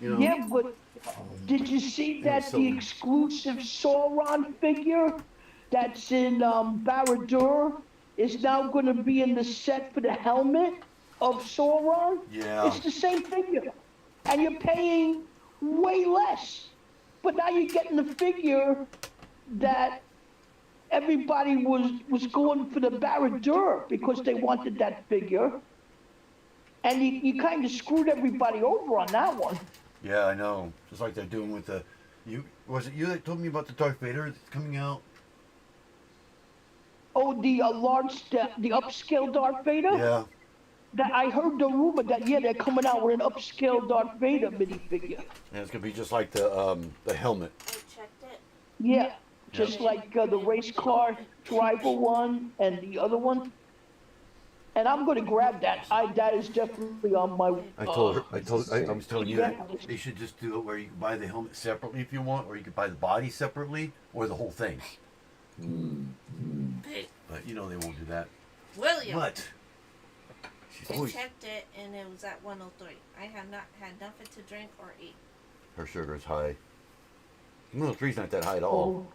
you know, Yeah, but did you see that the exclusive Sauron figure that's in Barad-dûr is now going to be in the set for the helmet of Sauron? yeah, It's the same figure, and you're paying way less. But now you're getting the figure that everybody was going for the Barad-dûr because they wanted that figure, and you kind of screwed everybody over on that one. yeah, I know. Just like they're doing with the, was it you that told me about the Darth Vader that's coming out? Oh, the the upscale Darth Vader. Yeah, That I heard the rumor that they're coming out with an upscale Darth Vader minifigure. and it's gonna be just like the helmet. I checked it. Yeah, just like the race car driver one and the other one. And I'm going to grab that. That is definitely on my. I was telling you that they should just do it where you can buy the helmet separately if you want, or you could buy the body separately, or the whole thing. Hey, But you know they won't do that. William. But she's I always, checked it and it was at 103. I have not had nothing to drink or eat. her sugar's high. 103's not that high at all. Oh,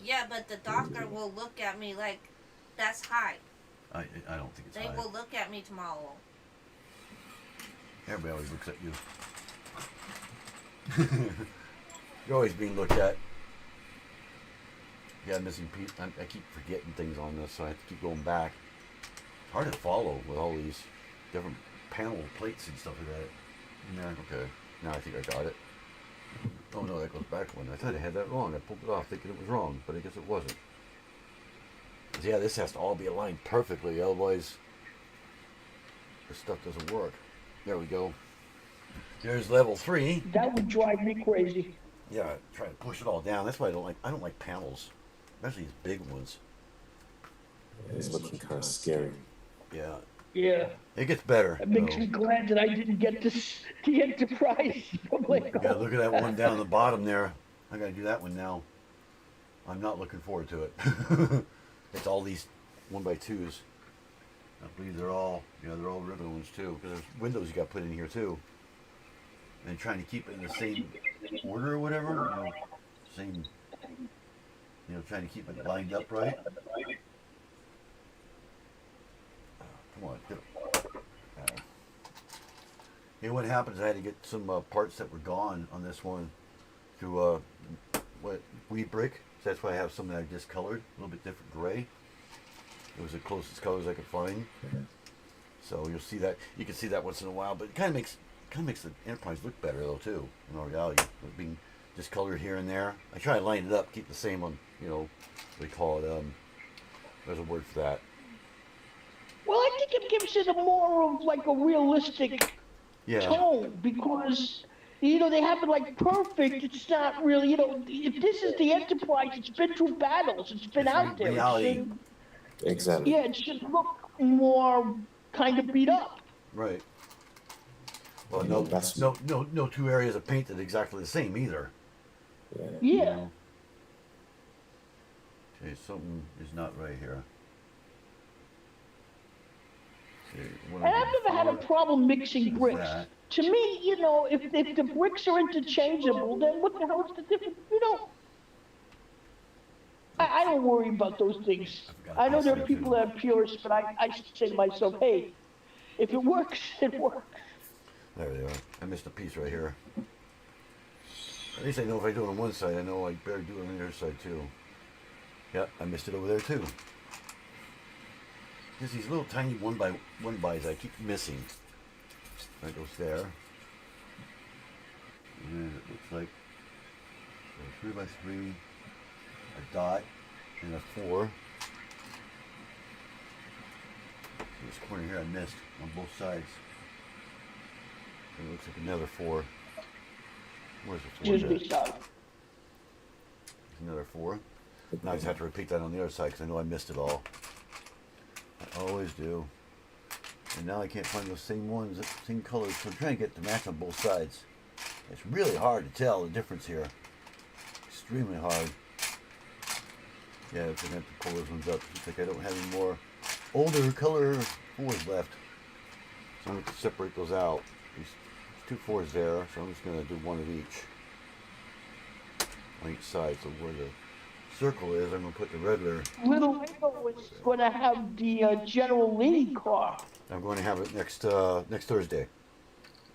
Yeah, but the doctor will look at me like that's high. I don't think it's They high. will look at me tomorrow. Everybody always looks at you. You're always being looked at. Yeah, missing piece. I keep forgetting things on this, so I have to keep going back. It's hard to follow with all these different panel plates and stuff like that. Yeah, okay. Now I think I got it. Oh no, that goes back one. I thought I had that wrong. I pulled it off thinking it was wrong, but I guess it wasn't. 'Cause, yeah, this has to all be aligned perfectly, otherwise this stuff doesn't work. There we go. There's level 3. that would drive me crazy. Yeah, try to push it all down. That's why I don't like panels, especially these big ones. It's looking kind of scary. Yeah, Yeah, it gets better. it makes though. me glad that I didn't get the Enterprise from Lego. Yeah, look at that one down the bottom there. I gotta do that one now. I'm not looking forward to it. It's all these 1x2s. I believe they're all regular ones too. Because there's windows you got put in here too. And trying to keep it in the same order or whatever. You know, same. You know, trying to keep it lined up right. Come on, get it. You know what happens? I had to get some parts that were gone on this one through weed brick. So that's why I have some that I discolored, a little bit different gray. It was the closest colors I could find. So you'll see that. You can see that once in a while, but it kind of makes the Enterprise look better though too. In all reality, with being discolored here and there. I try to line it up, keep the same on. You know, what they call it. There's a word for that. Well, I think it gives it a more of like a realistic Yeah. tone because they have it like perfect. It's not really, if this is the Enterprise, it's been through battles, it's been It's out there. It reality. should, Exactly. yeah, it should look more kind of beat up. Right. Well, Yeah, that's- no two areas are painted exactly the same either. Yeah. Yeah. Okay, something is not right here. Okay, And I've never had a problem mixing bricks. That. To me, if the bricks are interchangeable, then what the hell is the difference? I don't worry about those things. I know there are people that are purists, but I say to myself, hey, if it works, it works. There they are. I missed a piece right here. At least I know if I do it on one side, I know I better do it on the other side too. Yeah, I missed it over there too. There's these little tiny one bys I keep missing. That goes there. And it looks like a 3x3, a dot, and a 4. This corner here I missed on both sides. And it looks like another 4. Where's the 4? Excuse me, sorry. There's another 4. Now I just have to repeat that on the other side because I know I missed it all. I always do. And now I can't find those same ones, same colors. So I'm trying to get to match on both sides. It's really hard to tell the difference here. Extremely hard. Yeah, I'm going to have to pull those ones up. Looks like I don't have any more older color 4s left. So I'm going to separate those out. There's 2 fours there, so I'm just going to do one of each on each side. So where the circle is, I'm going to put the regular. Little Lego is going to have the General Lee car. I'm going to have it next next Thursday.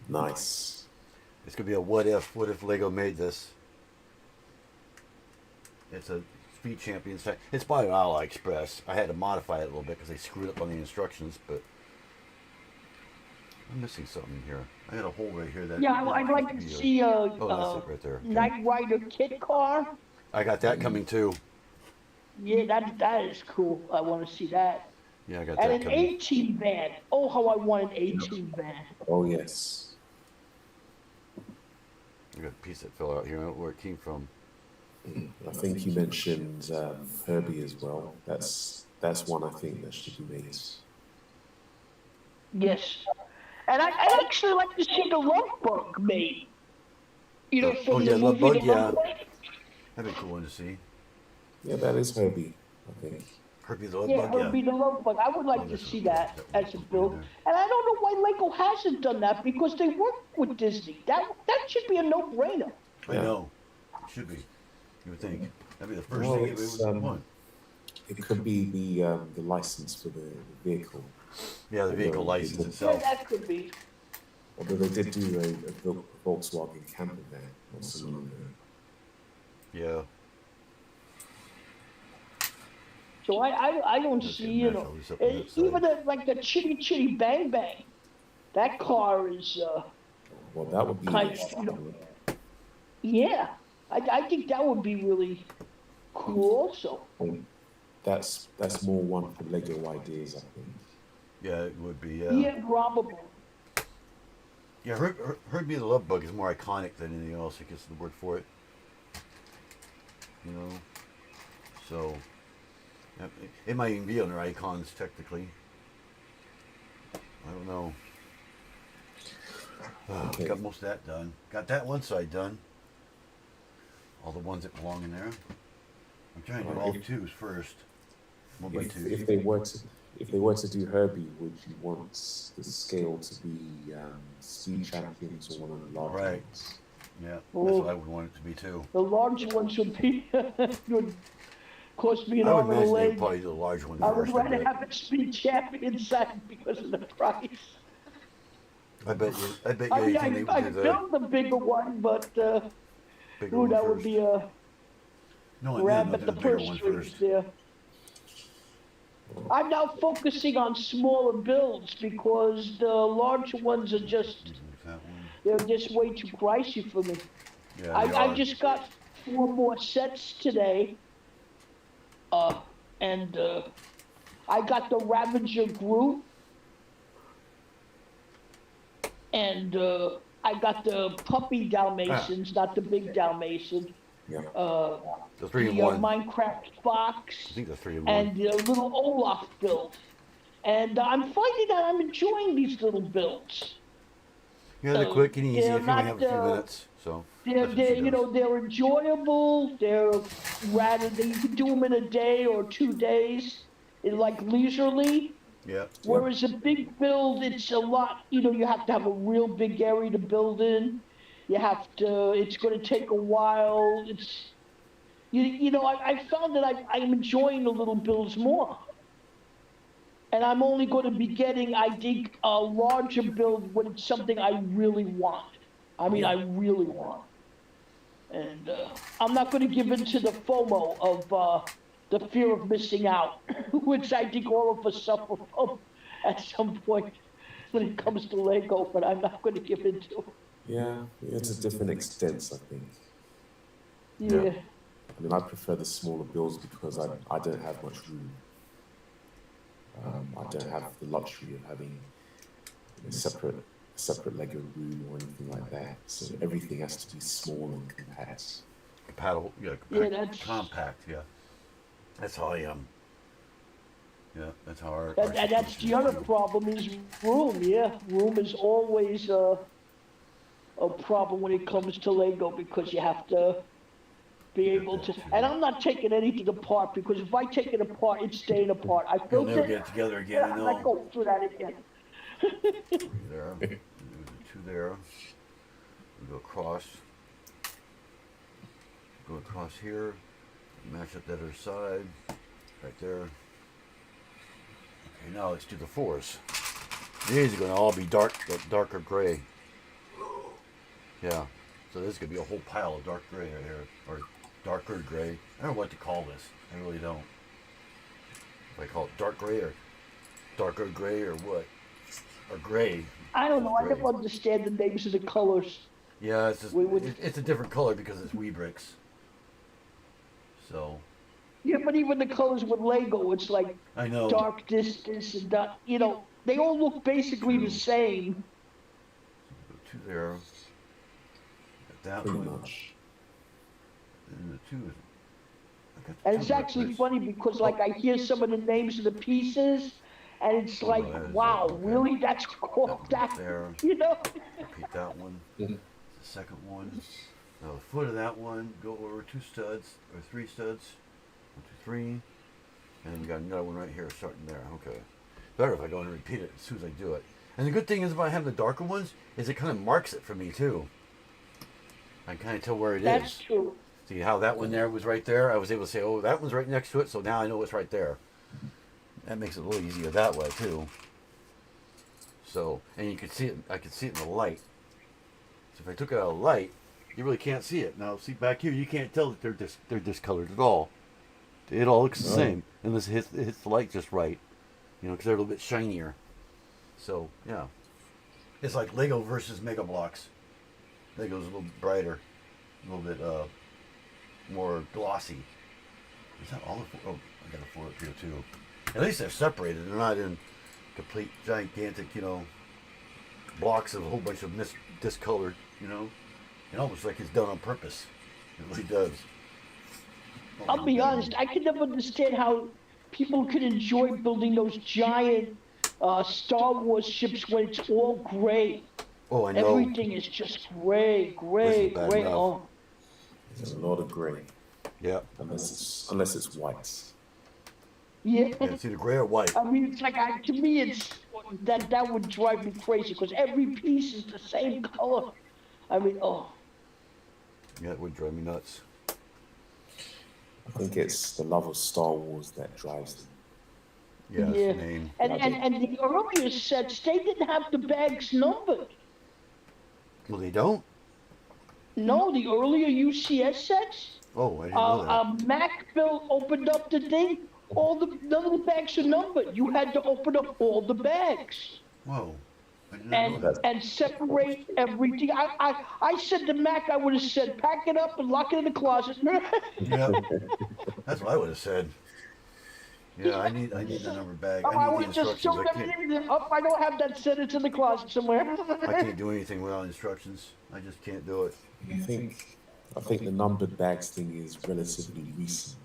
Nice. It's going to be a what if Lego made this. It's a Speed Champion set. It's by AliExpress. I had to modify it a little bit because they screwed up on the instructions, but I'm missing something here. I had a hole right here that. Yeah, I'd like to see a that's it right there. Okay. Knight Rider kit car. I got that coming too. Yeah, that is cool. I want to see that. Yeah, I got And that an coming. A-Team van. Oh, how I want an A-Team van. Oh yes. I got a piece that fell out here. I don't know where it came from. I think you mentioned Herbie as well. That's one I think that should be made. Yes. And I'd actually like to see the Love Bug made. You know, from the Love movie Bug, The Love Bug. That'd be a cool one to see. Yeah, that is Herbie, I think. Herbie the Love Yeah, Bug, Herbie the Love Bug. I would like to see that as a build. And I don't know why Lego hasn't done that because they work with Disney. That should be a no-brainer. I know. It should be. You would think. That'd be the first Well, thing it's, everybody would want. It could be the license for the vehicle. Yeah, the vehicle license Yeah, itself. that could be. Although they did do a Volkswagen camper van not so long ago. Yeah. So I don't Let's see, get you that know, all this up on that even side. like the Chitty Chitty Bang Bang. That car is, Well, that would be kind of, you know, yeah. I think that would be really cool also. that's more one for Lego ideas, I think. Yeah, it would be. Yeah, probably. Yeah, Herbie the Love Bug is more iconic than anything else. I guess the word for it. You know, so it might even be on their icons technically. I don't know. Okay. Got most of that done. Got that one side done. All the ones that belong in there. I'm trying to do all twos first. One by two. If they were to do Herbie, would you want the scale to be Speed Champions or one of the large Right. ones? Yeah, that's Oh. what I would want it to be too. The large ones would be, would cost me an I would arm and a imagine they'd leg. probably do the large one I would first. rather have a Speed Champion side because of the price. I bet I mean, you anything they I would do the built the bigger one, but bigger ooh, one that would first. be a No, I grab mean, at they'll the do the bigger purse one strings first. there. I'm now focusing on smaller builds because the large ones are just, Use that one. they're just way too pricey for me. Yeah, they I are. just got 4 more sets today. And I got the Ravager Groot. And I got the puppy Dalmatians, not the big Dalmatian. Yeah. the 3 in The 1. Minecraft I Fox. think the 3 in 1. And the little Olaf build. And I'm finding that I'm enjoying these little builds. Yeah, they're quick and easy they're if you only have a few not, minutes. So They're, that's what she you does. know, they're enjoyable. They're rather than you can do them in a day or 2 days, like leisurely. Yeah. Whereas a big build, it's a lot. You know, you have to have a real big area to build in. You have to. It's going to take a while. It's, you know, I found that I'm enjoying the little builds more. And I'm only going to be getting, I think, a larger build when it's something I really want. I mean, I really want. And I'm not going to give in to the FOMO of the fear of missing out, which I think all of us suffer from at some point when it comes to Lego, but I'm not going to give in to. Yeah, it's a different extent, I think. Yeah. I mean, I prefer the smaller builds because I don't have much room. I don't have the luxury of having a separate Lego room or anything like that. So everything has to be small and compact. Paddle, yeah, Yeah, that's- compact, yeah. That's how I am. Yeah, that's how our. And that's the other problem is room, yeah. Room is always a problem when it comes to Lego because you have to be able to, and I'm not taking anything apart because if I take it apart, it's staying apart. I You'll built never it. get it together again, I I'm not know. going through that again. There. There's a 2 there. We go across. Go across here. Match up that other side. Right there. Okay, now let's do the 4s. These are going to all be darker gray. Yeah. So this is going to be a whole pile of dark gray right here. Or darker gray. I don't know what to call this. I really don't. If I call it dark gray or darker gray or what? Or gray. I don't know. I Gray. never understand the names of the colors. Yeah, it's just, We it's a different color because it's Weebricks. So. Yeah, but even the colors with Lego, it's like I know. dark distance and dark, you know, they all look basically the same. Go 2 there. Got that Pretty one. much. And the 2 is. I got And the it's 2 actually right funny because, like, I hear some of the names of the pieces, and it's like, wow, really? That's called that, there. you know? Repeat that one. Yeah. The second one. Now the foot of that one, go over 2 studs, or 3 studs. 1, 2, 3. And then we got another one right here starting there. Okay. Better if I go and repeat it as soon as I do it. And the good thing is about having the darker ones is it kind of marks it for me too. I can kind of tell where it is. That's true. See how that one there was right there? I was able to say, oh, that one's right next to it, so now I know it's right there. That makes it a little easier that way too. So, and you can see it, I can see it in the light. So if I took it out of light, you really can't see it. Now, see back here, you can't tell that they're discolored at all. It all looks the same, unless it hits the light just right. You know, because they're a little bit shinier. So, yeah. It's like Lego versus MEGABLOKS. Lego's a little brighter. A little bit, more glossy. Is that all the 4? Oh, I got a 4 up here too. At least they're separated. They're not in complete, gigantic, you know, blocks of a whole bunch of discolored, you know. It almost like it's done on purpose. It really does. I'll be honest, I can never understand how people could enjoy building those giant Star Wars ships when it's all gray. Oh, I know. Everything is just gray, This is bad enough. Oh. There's a lot of gray, Yeah. unless it's white. Yeah. Yeah, it's either gray or white. I mean, it's like, to me, it's, that would drive me crazy, because every piece is the same color. I mean, oh. Yeah, it would drive me nuts. I think it's the love of Star Wars that drives them. Yeah, it's Yeah. the name. And the earlier sets, they didn't have the bags numbered. Well, they don't? No, the earlier UCS sets, Oh, I didn't know that. Mac Bill opened up the thing, none of the bags are numbered. You had to open up all the bags Whoa. I did not know that. and separate everything. I said to Mac, I would have said, pack it up and lock it in the closet. Yeah. That's what I would have said. Yeah, I need the number bag. I I need would the have just instructions. thrown I can't, everything up. I don't have that set. It's in the closet somewhere. I can't do anything without instructions. I just can't do it. I think the numbered bags thing is relatively recent.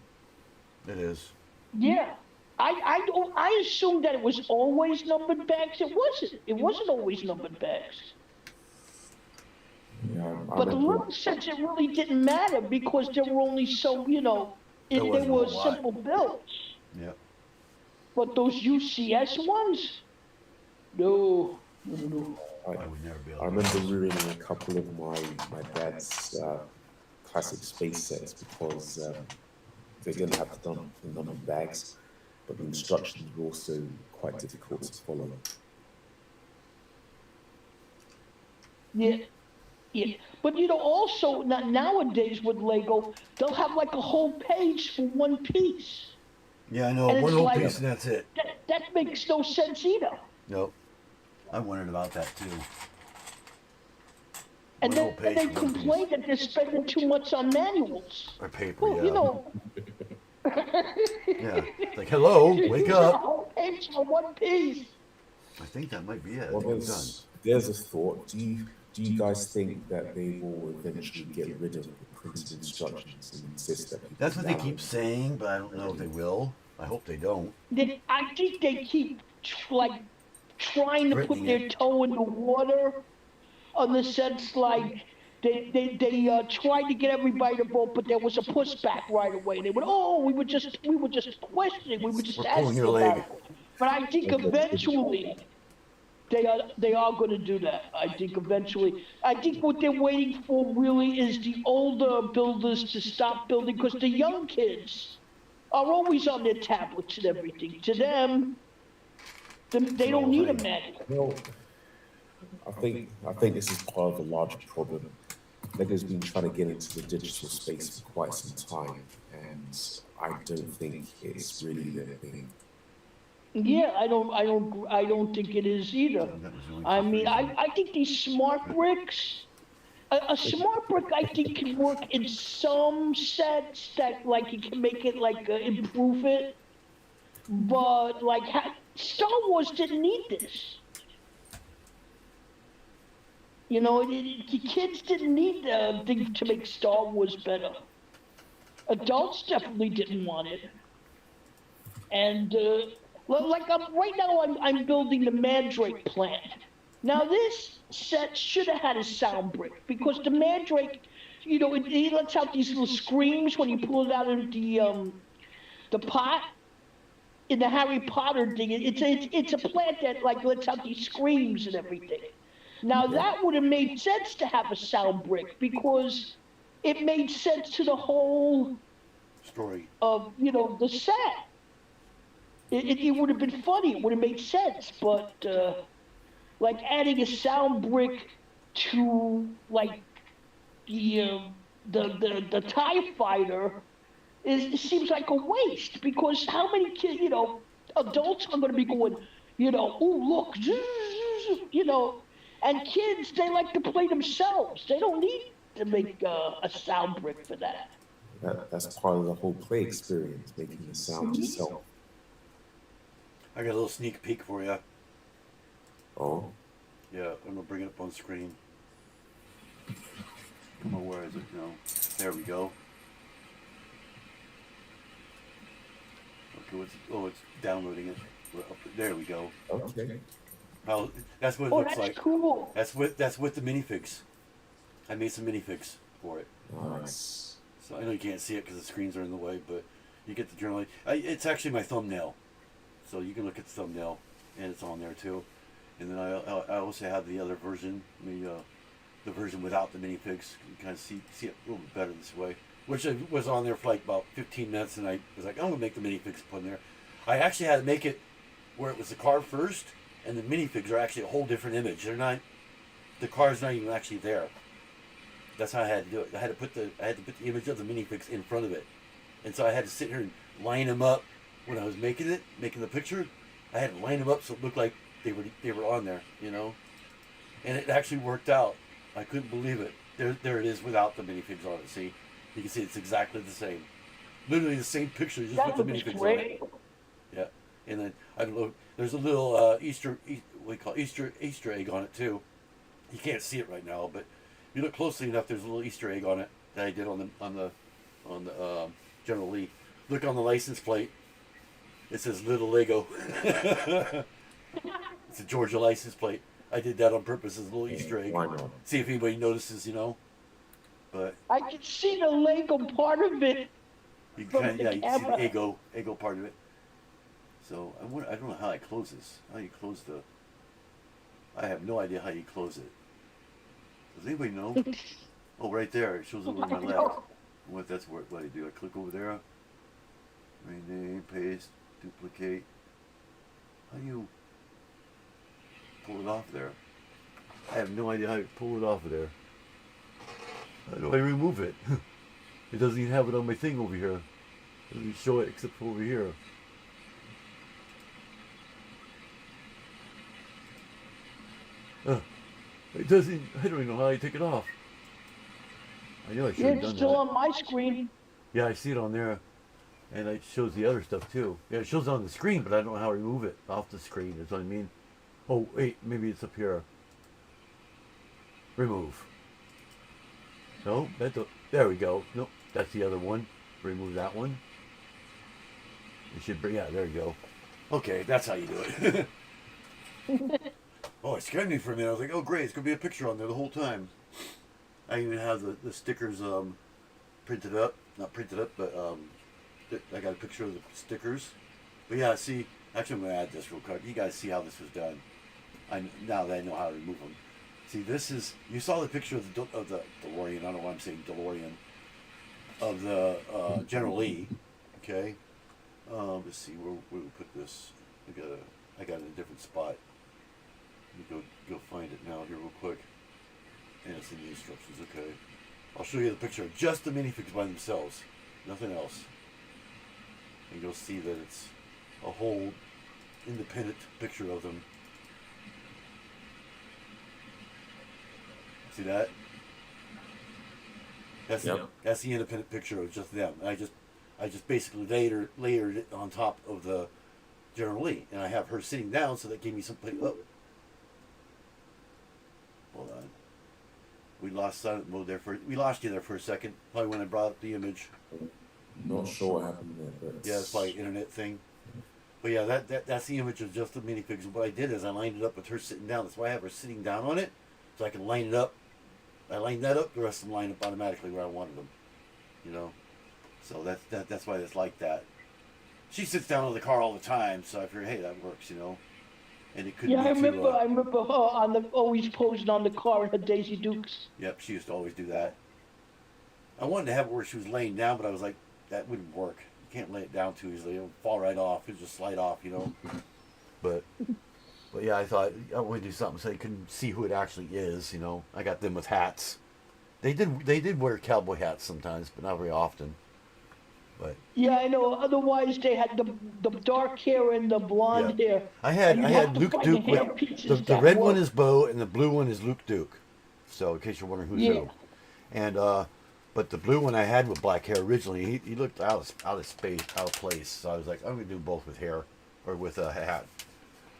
It is. Yeah. I assumed that it was always numbered bags. It wasn't. It wasn't always numbered bags. Yeah, I But the remember- little sets, it really didn't matter because there were only so, you know, they wasn't a were whole lot. simple builds. Yeah. But those UCS ones, no. I would never be able I to. remember ruining a couple of my dad's classic space sets because they didn't have the numbered bags, but the instructions were also quite difficult to follow. Yeah. Yeah. But you know, also nowadays with Lego, they'll have like a whole page for one piece. Yeah, I know. And One it's whole like- piece and that's it. That makes no sense either. Nope. I wondered about that too. And One whole then page they for one complain that they're spending too much on manuals. Or paper, Well, yeah. you know, Yeah. It's like, hello, wake a up. whole page for one piece. I think that might be it. I Well, think I'm done. there's a thought. Do you guys think that they will eventually get rid of the printed instructions and insist that people That's what they download keep saying, but I don't know if they will. I hope they don't. I think they keep trying to put Threatening their it. toe in the water, on the sense like they tried to get everybody to vote, but there was a pushback right away. They went, oh, we were just questioning, we were just We're pulling asking your about leg. it. But I think eventually They are going to do that. I think eventually. I think what they're waiting for really is the older builders to stop building, because the young kids are always on their tablets and everything. To them, they don't need a manual. Well, I think this is part of a larger problem. Lego's been trying to get into the digital space for quite some time, and I don't think it's really their thing. Yeah, I don't think it is either. I mean, I think these smart bricks, a smart brick, I think can work in some sets that like you can make it like improve it, but like Star Wars didn't need this. You know, the kids didn't need thing to make Star Wars better. Adults definitely didn't want it, and like right now, I'm building the Mandrake plant. Now this set should have had a sound brick, because the Mandrake, you know, it lets out these little screams when you pull it out of the pot. In the Harry Potter thing, it's a plant that like lets out these screams and everything. Now that would have made sense to have a sound brick, because it made sense to the whole story of, you know, the set. It would have been funny. It would have made sense, but like adding a sound brick to like the TIE fighter it seems like a waste, because how many kids, you know, adults are going to be going, you know, oh look, you know, and kids, they like to play themselves. They don't need to make a sound brick for that. That's part of the whole play experience, making the sound yourself. I got a little sneak peek for you. Oh, Yeah, I'm gonna bring it up on screen. Come on, where is it? No, there we go. Okay, it's downloading it. There we go. okay. Oh, that's what it Oh, looks that's like. cool. That's with the minifigs. I made some minifigs for it. Nice. So I know you can't see it because the screens are in the way, but you get the journal. It's actually my thumbnail, so you can look at the thumbnail, and it's on there too. And then I also have the other version, the version without the minifigs. You kind of see it a little bit better this way. Which was on there for like about 15 minutes, and I was like, I'm gonna make the minifigs put in there. I actually had to make it where it was the car first, and the minifigs are actually a whole different image. They're not, the car's not even actually there. That's how I had to do it. I had to put the image of the minifigs in front of it, and so I had to sit here and line them up when I was making the picture. I had to line them up so it looked like they were on there, you know, and it actually worked out. I couldn't believe it. There it is without the minifigs on it. See, you can see it's exactly the same, literally the same picture, just That with the looks minifigs on great. it. Yeah, and then I don't know. There's a little Easter egg on it too. You can't see it right now, but if you look closely enough, there's a little Easter egg on it that I did on the General Lee. Look on the license plate. It says Little Lego. It's a Georgia license plate. I did that on purpose as a little Easter egg. Why not? See if anybody notices, you know. But I can see the Lego part of it. you From can the you can see the camera. ego part of it. So I don't know how I close this. How you close the? I have no idea how you close it. Does anybody know? Oh, right there. It shows over on my left. That's what I do. I click over there. Rename, paste, duplicate. How do you pull it off there? I have no idea how you pull it off of there. How do I remove it? It doesn't even have it on my thing over here. It doesn't show it except for over here. It doesn't. I don't even know how I take it off. I know I should Yeah, have it's done still that. on my screen. Yeah, I see it on there, and it shows the other stuff too. Yeah, it shows it on the screen, but I don't know how to remove it off the screen. Is what I mean. Oh wait, maybe it's up here. Remove. No, there we go. Nope, that's the other one. Remove that one. It should bring. Yeah, there you go. Okay, that's how you do it. Oh, it scared me for a minute. I was like, oh great, it's gonna be a picture on there the whole time. I even have the stickers printed up. Not printed up, but I got a picture of the stickers. But yeah, see, actually I'm gonna add this real quick. You guys see how this was done. Now that I know how to remove them. See, this is, you saw the picture of the DeLorean. I don't know why I'm saying DeLorean, of the General Lee. Okay. Let's see where we put this. I got it in a different spot. Let me go find it now here real quick. And it's in the instructions. Okay. I'll show you the picture of just the minifigs by themselves, nothing else. And you'll see that it's a whole independent picture of them. See that? That's the independent picture of just them. And I just basically layered it on top of the General Lee, and I have her sitting down, so that gave me some place. Oh, hold on. We lost silent mode there we lost you there for a second. Probably when I brought up the image. Not sure what happened there, but yeah, it's probably an internet thing. But yeah, that's the image of just the minifigs. And what I did is I lined it up with her sitting down. That's why I have her sitting down on it, so I can line it up. I lined that up. The rest of them line up automatically where I wanted them. You know, so that's why it's like that. She sits down in the car all the time, so I figured, hey, that works. You know, and it could. Yeah, be I remember her on always posing on the car in her Daisy Dukes. Yep, she used to always do that. I wanted to have it where she was laying down, but I was like, that wouldn't work. You can't lay it down too easily. It'll fall right off. It'll just slide off, you know. But yeah, I thought I want to do something so you can see who it actually is, you know. I got them with hats. They did wear cowboy hats sometimes, but not very often. But yeah, I know. Otherwise, they had the dark hair and the blonde hair. I had Luke Duke with the red one is Bo and the blue one is Luke Duke. So in case you're wondering who's who, and but the blue one I had with black hair originally, he looked out of space, out of place. So I was like, I'm gonna do both with hair or with a hat.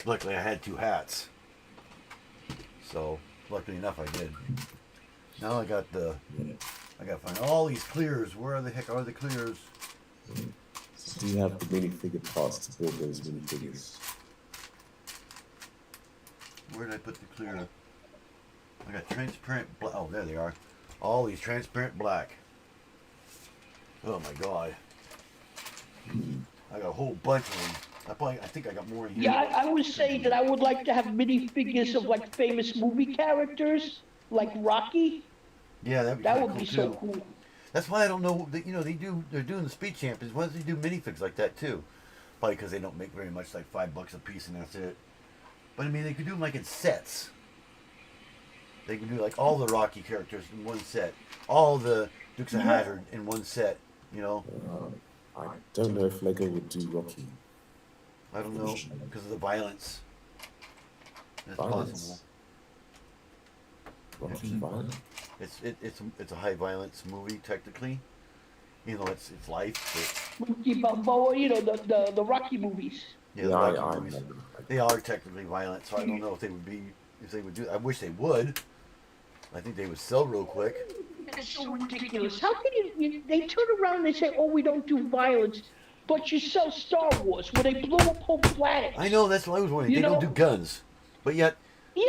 Luckily, I had two hats. So luckily enough, I did. Now I got to find all these clears. Where the heck are the clears? So do you have the minifigure parts to build those minifigures? Where did I put the clear? I got transparent black. Oh, there they are. All these transparent black. Oh my god. I got a whole bunch of them. I think I got more in here. Yeah, I would say that I would like to have minifigures of like famous movie characters, like Rocky. Yeah, that would cool be too. so cool. That's why I don't know. You know, they're doing the Speed Champions. Why don't they do minifigs like that too? Probably because they don't make very much, like $5 a piece, and that's it. But I mean, they could do them like in sets. They could do like all the Rocky characters in one set, all the Dukes of Hazzard in one set. You know. I don't know if Lego would do Rocky. I don't know because of the violence. That's possible. Rocky violence. It's a high violence movie technically. You know, it's life. Rocky Balboa, you know, the Rocky movies. Yeah, the Rocky movies. They are technically violent, so I don't know if they would do. I wish they would. I think they would sell real quick. It's so ridiculous. How can they turn around and they say, "Oh, we don't do violence," but you sell Star Wars where they blow up whole planets. I know, that's what I was wondering. They don't do guns, but yet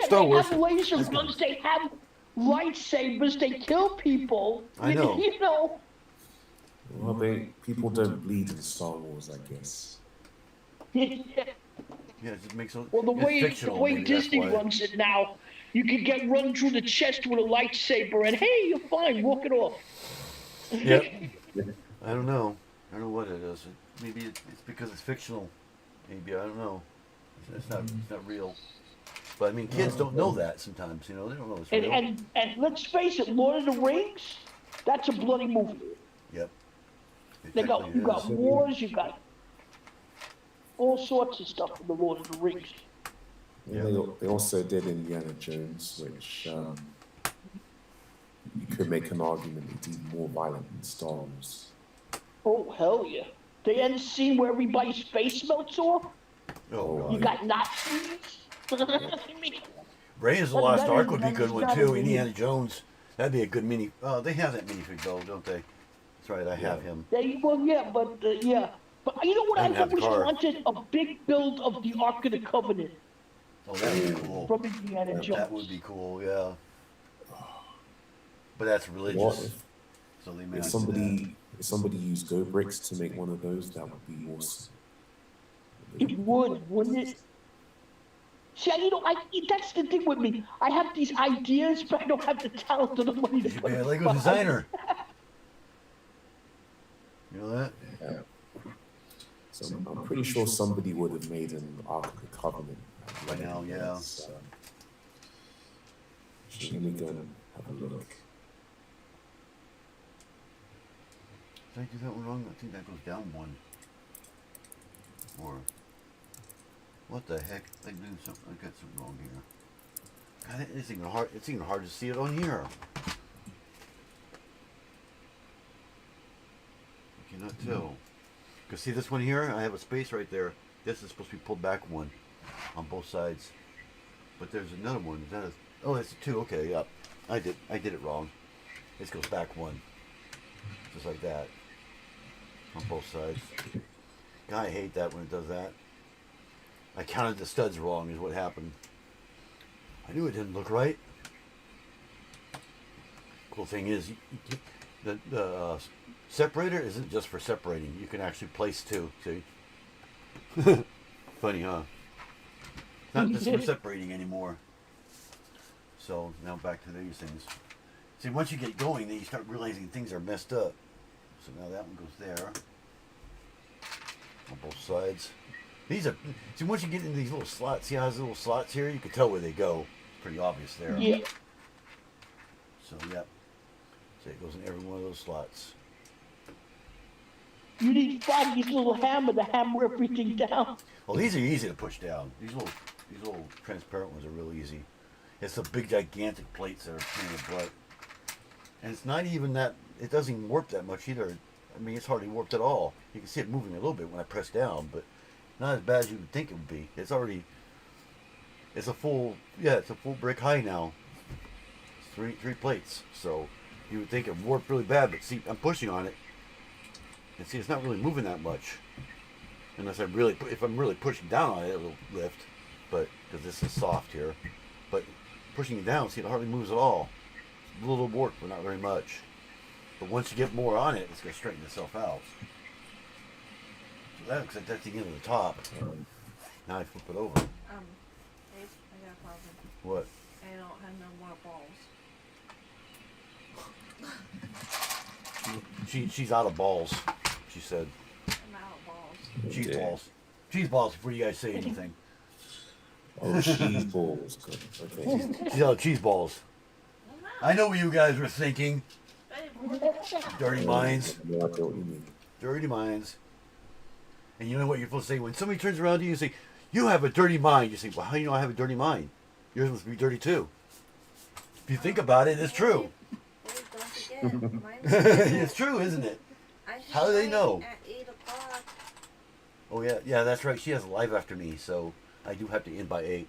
Star Wars. They have laser guns. They have lightsabers. They kill people. I know. You know. Well, people don't bleed in Star Wars, I guess. Yeah, it just makes it. Well, the way Disney runs it now, you can get run through the chest with a lightsaber, and hey, you're fine. Walk it off. Yep. I don't know. I don't know what it is. Maybe it's because it's fictional. Maybe I don't know. It's not real. But I mean, kids don't know that sometimes. You know, they don't know it's real. And let's face it, Lord of the Rings, that's a bloody movie. Yep. You got wars, you got all sorts of stuff in the Lord of the Rings. Yeah, they also did Indiana Jones, which you could make an argument it's even more violent than Star Wars. Oh, hell yeah. The end scene where everybody's face melts off? Oh, God. You got Nazis? I mean, Raiders of the Lost Ark would be a good one, too. Indiana Jones. That'd be a good mini. Oh, they have that minifig, though, don't they? That's right, I have him. But you know what I always wanted? A big build of the Ark of the Covenant. Oh, that would be cool. From Indiana Jones. That would be cool, yeah. But that's religious. So they may if somebody used Go Bricks to make one of those, that would be awesome. It would, wouldn't it? See, that's the thing with me. I have these ideas, but I don't have the talent or the money to You should put be a them Lego behind. designer. You know that? Yeah. So I'm pretty sure somebody would have made an Ark of the Covenant By now, yeah. Let me go and have a look. Did I do that one wrong? I think that goes down one. Or what the heck? I did something. I got something wrong here. God, it's even hard. It's even hard to see it on here. I cannot tell. Cause see this one here, I have a space right there. This is supposed to be pulled back one on both sides. But there's another one. Is that a, oh, that's a two. Okay, yeah. I did it wrong. This goes back one, just like that, on both sides. God, I hate that when it does that. I counted the studs wrong, is what happened. I knew it didn't look right. Cool thing is, the separator isn't just for separating. You can actually place two. See? Funny, huh? It's not just for separating anymore. So now back to these things. See, once you get going, then you start realizing things are messed up. So now that one goes there on both sides. These are, see, once you get into these little slots, see how there's little slots here? You can tell where they go. It's pretty obvious there. Yeah. So, yep. See, it goes in every one of those slots. You need Froggy's little hammer to hammer everything down. Well, these are easy to push down. These little transparent ones are real easy. It's the big gigantic plates that are pain in the butt. And it's not even that, it doesn't even warp that much either. I mean, it's hardly warped at all. You can see it moving a little bit when I press down, but not as bad as you would think it would be. It's already, it's a full brick high now. It's three plates. So you would think it warped really bad, but see, I'm pushing on it. And see, it's not really moving that much. Unless if I'm really pushing down on it, it'll lift. But, because this is soft here. But pushing it down, see, it hardly moves at all. It's a little warped, but not very much. But once you get more on it, it's going to straighten itself out. So that looks like that's the end of the top. Now I flip it over. Dave, I got a problem. What? I don't have no more balls. She's out of balls, she said. I'm out of balls. Cheese Yeah. balls. Cheese balls before you guys say anything. Oh, cheese balls. Okay. She's out of cheese balls. I'm not. I know what you guys were thinking. Babe, Dirty minds. No, I get what you mean. Dirty minds. And you know what you're supposed to say? When somebody turns around to you and say, you have a dirty mind. You say, well, how do you know I have a dirty mind? Yours must be dirty too. If you think about it, it's true. Babe, don't forget. Mine's It's true, isn't it? I have How do they mine know? At 8 o'clock. Oh, yeah, that's right. She has a live after me, so I do have to end by 8.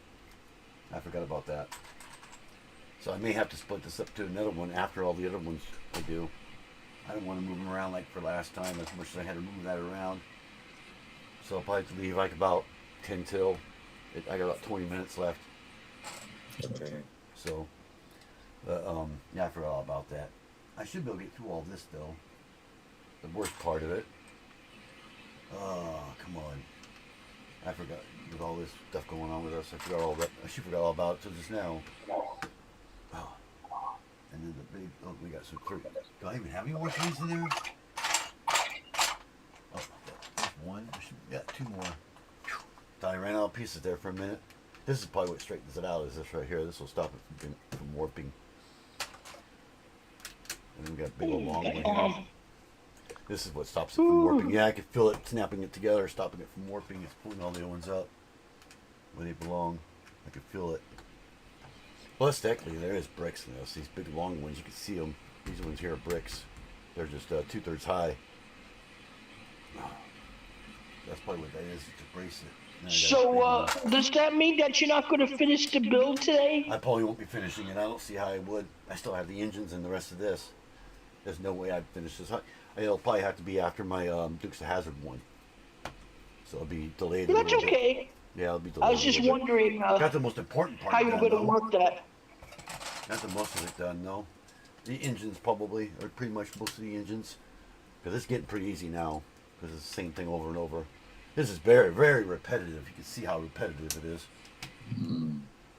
I forgot about that. So I may have to split this up to another one after all the other ones I do. I don't want to move them around like for last time as much as I had to move that around. So I'll probably have to leave like about 10 till. I got about 20 minutes left. Okay. So, yeah, I forgot all about that. I should be able to get through all this though. The worst part of it. Oh, come on. I forgot with all this stuff going on with us. I forgot all that. I should forgot all about it till just now. Oh. And then the big. Oh, we got some three. Do I even have any more things in there? Oh, there's one. Yeah, 2 more. Thought I ran out of pieces there for a minute. This is probably what straightens it out. Is this right here? This will stop it from warping. And then we got a big old long one here. This is what stops it from warping. Yeah, I can feel it snapping it together, stopping it from warping. It's pulling all the other ones up where they belong. I can feel it. Plus, technically, there is bricks in this. These big long ones, you can see them. These ones here are bricks. They're just 2/3 high. That's probably what that is. It's a bracelet. And I got a big So, one. does that mean that you're not going to finish the build today? I probably won't be finishing it. I don't see how I would. I still have the engines and the rest of this. There's no way I'd finish this. It'll probably have to be after my Dukes of Hazzard one. So it'll be delayed. Well, a that's little bit. okay. Yeah, it'll be delayed. I was just wondering Got the most important part how you done, were going to though. work that. Got the most of it done, though. The engines probably, or pretty much most of the engines. Because it's getting pretty easy now. Because it's the same thing over and over. This is very, very repetitive. You can see how repetitive it is.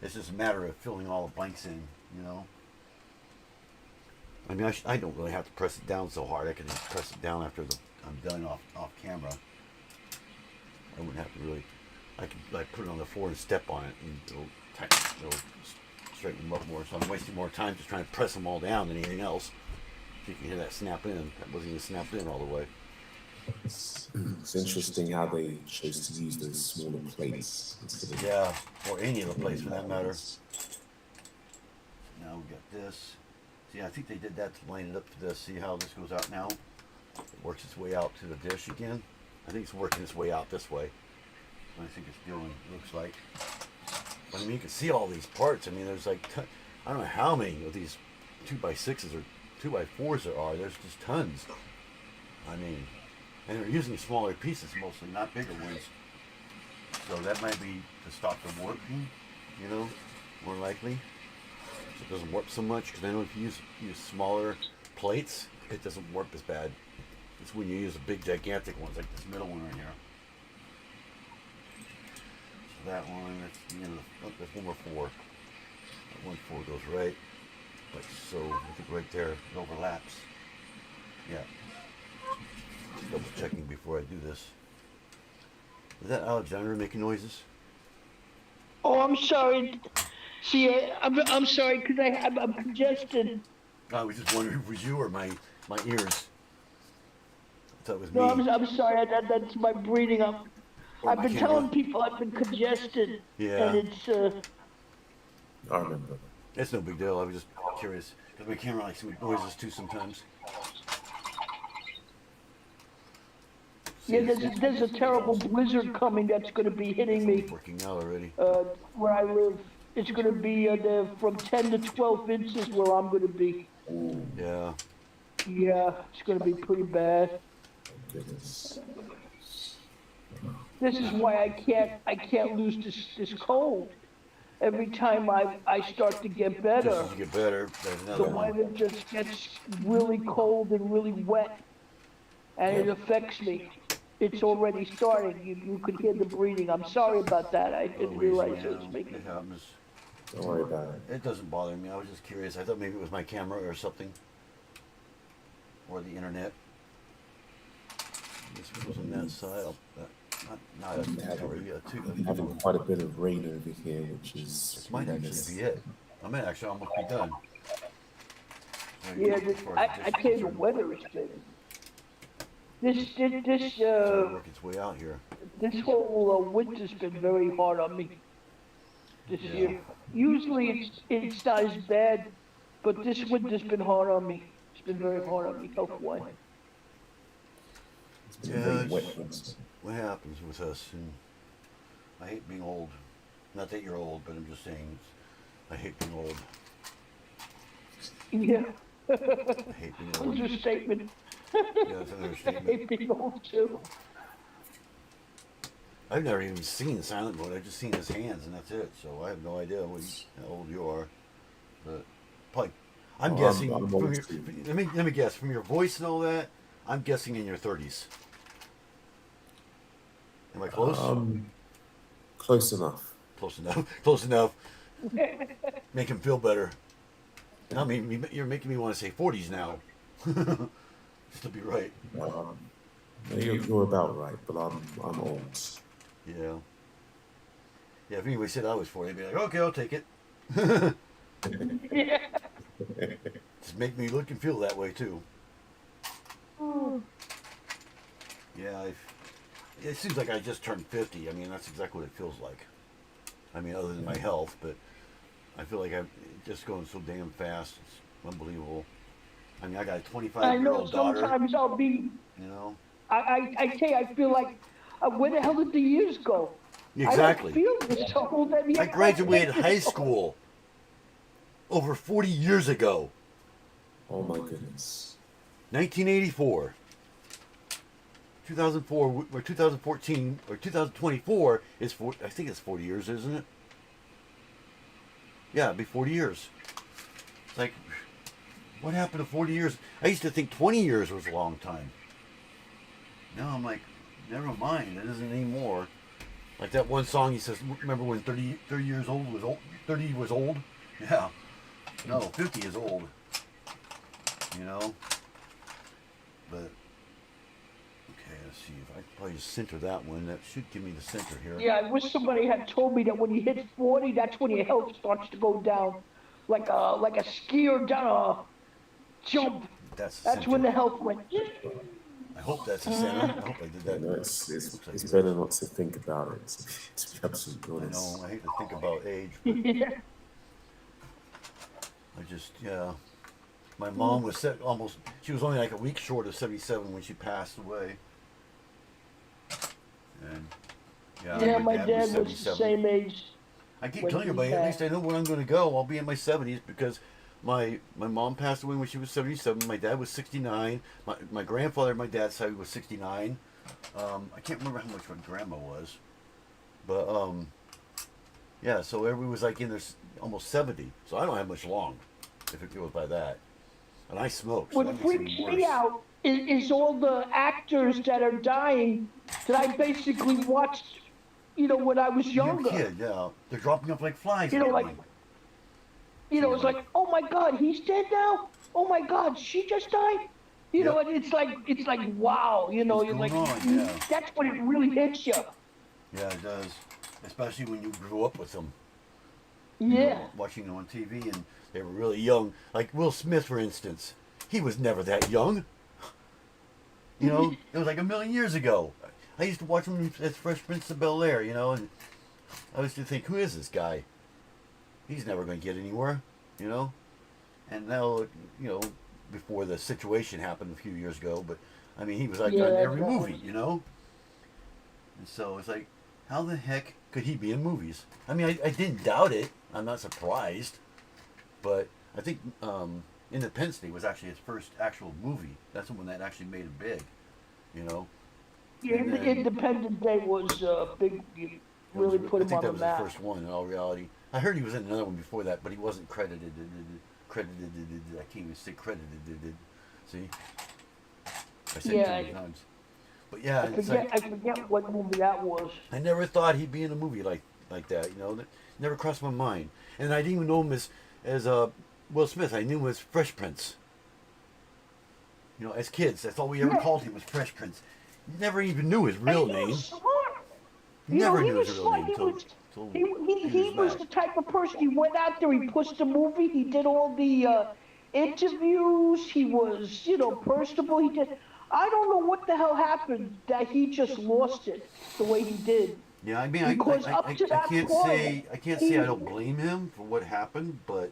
It's just a matter of filling all the blanks in, you know. I mean, I don't really have to press it down so hard. I can just press it down after I'm done off camera. I wouldn't have to really. I could like put it on the floor and step on it, and it'll straighten them up more. So I'm wasting more time just trying to press them all down than anything else. So you can hear that snap in. That wasn't even snapped in all the way. It's interesting how they chose to use those smaller plates instead of Yeah, or any other place for that matter. Now we got this. See, I think they did that to line it up for this. See how this goes out now? It works its way out to the dish again. I think it's working its way out this way. I think it's doing, looks like. But I mean, you can see all these parts. I mean, there's like, I don't know how many of these 2x6s or 2x4s there are. There's just tons. I mean, and they're using smaller pieces mostly, not bigger ones. So that might be to stop the warping, you know, more likely. So it doesn't warp so much, because I know if you use smaller plates, it doesn't warp as bad. It's when you use the big gigantic ones, like this middle one right here. So that one, that's the end of the, oh, there's one more 4. That 1 4 goes right, like so. I think right there it overlaps. Yeah. Double checking before I do this. Is that Alexander making noises? Oh, I'm sorry. See, I'm sorry because I'm congested. I was just wondering if it was you or my ears. I thought it was me. No, I'm sorry. That's my breathing. Or I've my been camera. telling people I've been congested, Yeah. and it's I remember. It's no big deal. I was just curious because my camera likes to make noises too sometimes. yeah. There's a terrible blizzard coming that's going to be hitting me Working out already. where I live. It's going to be from 10 to 12 inches where I'm going to be. Yeah. Yeah, it's going to be pretty bad. Goodness. This is why I can't lose this cold. Every time I start to get better, Just as you get better, there's the another one. weather just gets really cold and really wet, and it affects me. It's already starting. You could hear the breathing. I'm sorry about that. I didn't realize it was making. It happens. Don't worry about it. It doesn't bother me. I was just curious. I thought maybe it was my camera or something. Or the internet. This was on that side. Not a tower, yeah, I'm having quite a bit of rain over here, which is. This might actually be it. I might actually almost be done. Yeah, I tell you, the weather is been. This Work its way out here. this whole winter's been very hard on me this year. Usually it's not as bad, but this winter's been hard on me. It's been very hard on me health-wise. It's been Yeah, very it's- wet winter. What happens with us? And I hate being old. Not that you're old, but I'm just saying I hate being old. Yeah, I hate being old. understatement. Yeah, that's an I understatement. hate being old too. I've never even seen Silent Mode. I've just seen his hands, and that's it. So I have no idea how old you are. But probably, I'm Oh, guessing. I'm From old your, too. let me guess. From your voice and all that, I'm guessing in your 30s. Am I close? Close enough. Close enough. Close enough. Make him feel better. I mean, you're making me want to say 40s now. Just to be right. You're about right, but I'm old. Yeah. Yeah, if anybody said I was 40, I'd be like, okay, I'll take it. Yeah. Just make me look and feel that way, too. Yeah, it seems like I just turned 50. I mean, that's exactly what it feels like. I mean, other than my health, but I feel like I'm just going so damn fast. It's unbelievable. I mean, I got a I know 25-year-old daughter, sometimes I'll be. you know? I tell you, I feel like, where the hell did the years go? Exactly. I don't feel this old. I mean, I graduated feel high this old. school over 40 years ago. Oh my goodness. 1984. 2004 or 2014 or 2024 is I think it's 40 years, isn't it? Yeah, it'd be 40 years. It's like, what happened to 40 years? I used to think 20 years was a long time. Now I'm like, never mind, it isn't anymore. Like that one song, he says, remember when 30 years old was old? 30 was old? Yeah. No, 50 is old. You know? But, okay, let's see. If I probably just center that one, that should give me the center here. Yeah, I wish somebody had told me that when you hit 40, that's when your health starts to go down, like a skier down a jump. That's the That's center. when the health went. I hope that's the center. I hope I did that. You know, Looks like it's it better is. not to think about it, to be absolutely I honest. know, I hate to think about age, but Yeah. I just, yeah. My mom was almost, she was only like a week short of 77 when she passed away. And, Yeah, my dad was the 77. same age. I keep when telling he everybody, at least passed. I know when I'm going to go. I'll be in my 70s because my mom passed away when she was 77. My dad was 69. My grandfather, my dad's side, was 69. I can't remember how much my grandma was. But, yeah, so everybody was like in their almost 70. So I don't have much long, if it goes by that. And I smoke, so What that makes freaks it worse. me out is all the actors that are dying that I basically watched, when I was You're a younger. kid, yeah. They're dropping up like flies. You know, lately. It's like, oh my God, he's dead now. Oh my God, she just died. Yep. And it's like, wow. You're What's like, going on? Yeah. that's when it really hits you. Yeah, it does. Especially when you grew up with them. Yeah. Watching them on TV and they were really young. Like Will Smith, for instance. He was never that young. It was like a million years ago. I used to watch him as Fresh Prince of Bel-Air, and I used to think, who is this guy? He's never going to get anywhere, And now, before the situation happened a few years ago, but I mean, he was like Yeah, on every that movie, was- And so it's like, how the heck could he be in movies? I mean, I didn't doubt it. I'm not surprised. But I think Independence Day was actually his first actual movie. That's the one that actually made it big, Yeah, And then- Independent Day was big. You really put I him think on that the was map. his first one in all reality. I heard he was in another one before that, but he wasn't credited. Credited. I can't even say credited. See? I said Yeah, too many times. But yeah, I it's forget, like, I forget what movie that was. I never thought he'd be in a movie like that. That never crossed my mind. And I didn't even know him as Will Smith. I knew him as Fresh Prince. As kids, that's all we ever Yeah. called him was Fresh Prince. Never even knew his real And he name. was smart. Never he knew was his real smart. name He till was, till he was back. the type of person. He went out there. He pushed the movie. He did all the interviews. He was, personable. He did. I don't know what the hell happened that he just lost it the way he did. Yeah, I mean, Because up to that can't point, say I don't blame him for what happened, but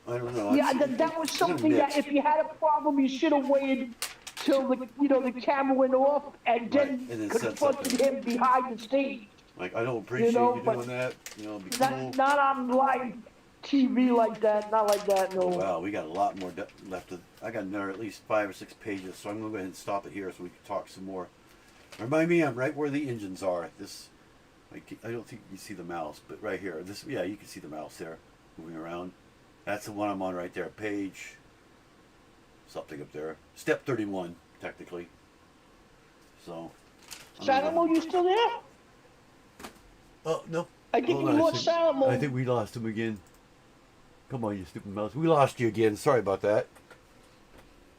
I don't know. Yeah, that was something that if you had a problem, you should have waited till the camera went off and then, Right, and then said confronted something. him behind the stage. Like, I don't appreciate you but doing that. Be cool. Not on live TV like that. Not like that. No. Wow, we got a lot more left. I got another at least 5 or 6 pages, so I'm gonna go ahead and stop it here so we can talk some more. Remind me, I'm right where the engines are. I don't think you see the mouse, but right here. Yeah, you can see the mouse there moving around. That's the one I'm on right there. Page something up there. Step 31, technically. So. Salamo, you still there? Oh no. I think Hold we on a lost second. Salamo. I think we lost him again. Come on, you stupid mouse. We lost you again. Sorry about that.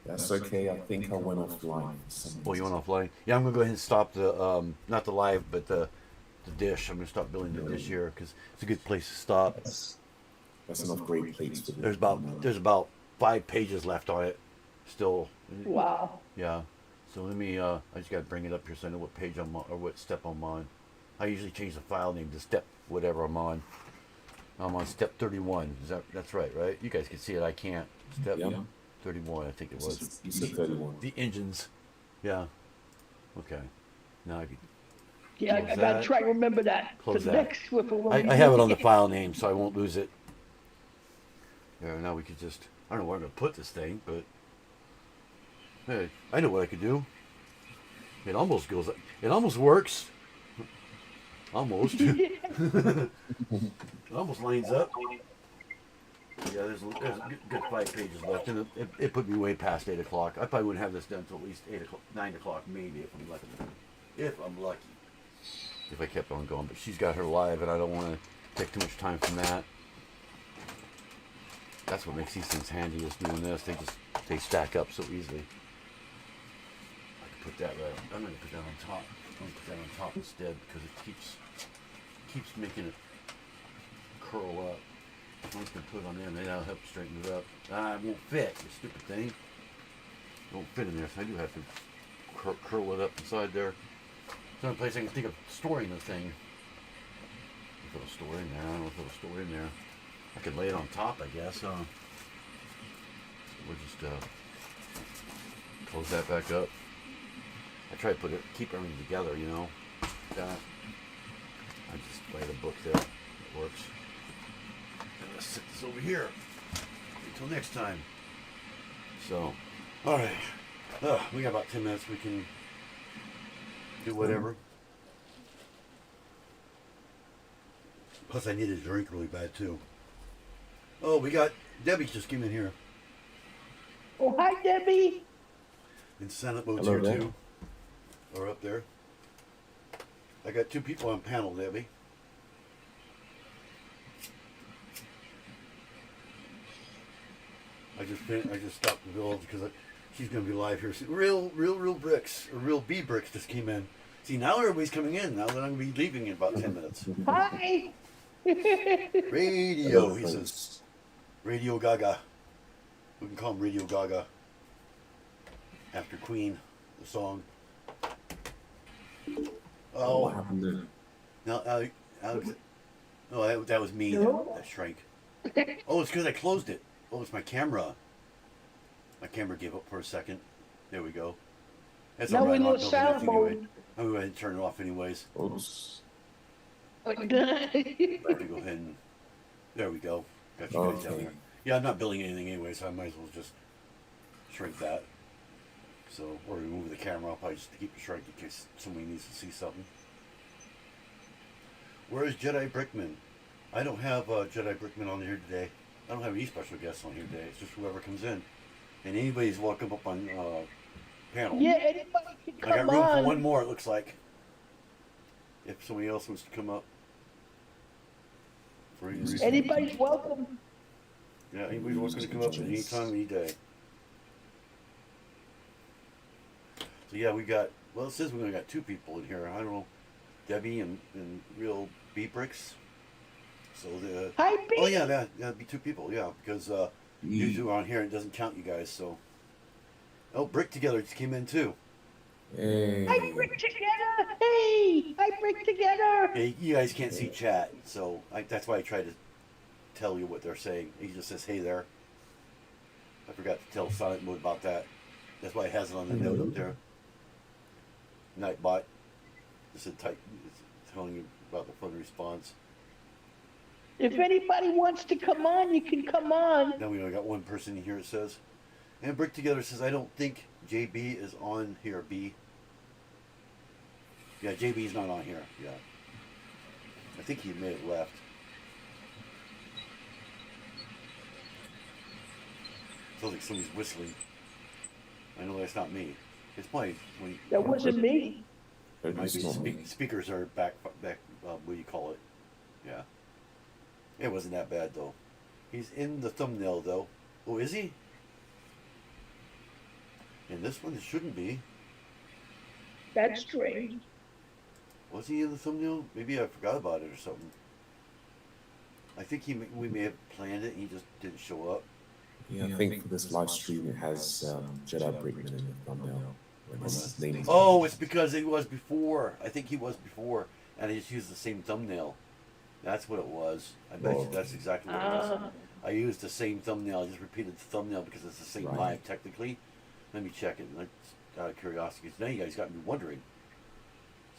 That's okay. I think I went offline. For some Oh, you reason. went offline? Yeah, I'm gonna go ahead and stop the not the live, but the dish. I'm gonna stop building the dish here because it's a good place to stop. That's enough great plates for There's about 5 pages left on it. Still. Wow. Yeah. So let me. I just gotta bring it up here so I know what page I'm on or what step I'm on. I usually change the file name to step whatever I'm on. I'm on step 31. That's right? You guys can see it. I can't. Step Yeah. 31. I think it was. You said 31. The engines. Yeah. Okay. Now I can. Yeah, I Close gotta that. try to remember that. Close for that. next with I have it on the file name, so I won't lose it. Yeah, now we could just. I don't know where I'm gonna put this thing, but hey, I know what I could do. It almost goes. It almost works. Almost. It almost lines up. Yeah, there's a good 5 pages left, and it put me way past 8 o'clock. I probably wouldn't have this done until at least 8 o'clock, 9 o'clock, maybe if I'm lucky. If I'm lucky. if I kept on going. But she's got her live, and I don't want to take too much time from that. That's what makes these things handy, is doing this. They stack up so easily. I can put that right. I'm gonna put that on top. I'm gonna put that on top instead because it keeps making it curl up. I'm just gonna put it on there, and that'll help straighten it up. It won't fit. The stupid thing. It won't fit in there, so I do have to curl it up inside there. It's the only place I can think of storing the thing. If it'll store in there, I don't know if it'll store in there. I could lay it on top, I guess. We'll just close that back up. I try to keep everything together, you know. That. I just lay the book there. It works. And let's set this over here. Until next time. So, all right. We got about 10 minutes. We can do whatever. Plus, I need a drink really bad too. Oh, we got Debbie just came in here. Oh, hi, Debbie. And Senate mode's Hello here there. too. Or up there. I got 2 people on panel, Debbie. I just stopped the build because she's gonna be live here. Real bricks, or real B bricks just came in. See, now everybody's coming in. Now that I'm gonna be leaving in about 10 minutes. Hi. Radio, he says. Radio Gaga. We can call him Radio Gaga. After Queen, the song. What Oh, happened there? no, Alex. Oh, that was me. No. That shrank. Oh, it's because I closed it. Oh, it's my camera. My camera gave up for a second. There we go. That's Now all right. we're I'll in build sound anything anyway. mode. I'm going to go ahead and turn it off anyways. Oops. I'm going to go ahead and... There we go. Got you guys down Okay. there. Yeah, I'm not building anything anyway, so I might as well just shrink that. So, or remove the camera. I'll probably just keep it shrink in case somebody needs to see something. Where is Jedi Brickman? I don't have Jedi Brickman on here today. I don't have any special guests on here today. It's just whoever comes in. And anybody's welcome up on panel. Yeah, anybody can I got come room for on. one more, it looks like. If somebody else wants to come up. For any reason. Anybody's welcome. Yeah, anybody's welcome to come up at any time, any day. So yeah, we got, well, it says we only got 2 people in here. I don't know, Debbie and Real B Bricks. So the, Hi, B. oh yeah, that'd be 2 people, yeah, because usually on here it doesn't count you guys, so. Oh, Brick Together just came in too. Hey. Hi, Brick Together. Hey, hi, Brick Together. Hey, you guys can't see chat, so that's why I try to tell you what they're saying. He just says, hey there. I forgot to tell Silent Mode about that. That's why it has it on the note up there. Nightbot. It's telling you about the fun response. If anybody wants to come on, you can come on. Now we only got 1 person in here, it says. And Brick Together says, I don't think JB is on here, B. Yeah, JB's not on here, yeah. I think he may have left. Sounds like somebody's whistling. I know that's not me. It's probably when That wasn't me. it might be It's not me. speakers are back. What do you call it? Yeah. It wasn't that bad though. He's in the thumbnail though. Oh, is he? In this one, it shouldn't be. That's strange. Was he in the thumbnail? Maybe I forgot about it or something. I think we may have planned it and he just didn't show up. Yeah, I think for this live stream it has Jedi Brickman in the thumbnail. When his name is Oh, it's because he was before. I think he was before, and I just used the same thumbnail. That's what it was. I bet you that's exactly what it was. I used the same thumbnail. I just repeated the thumbnail because it's the same Right. live technically. Let me check it. Out of curiosity, 'cause now you guys got me wondering.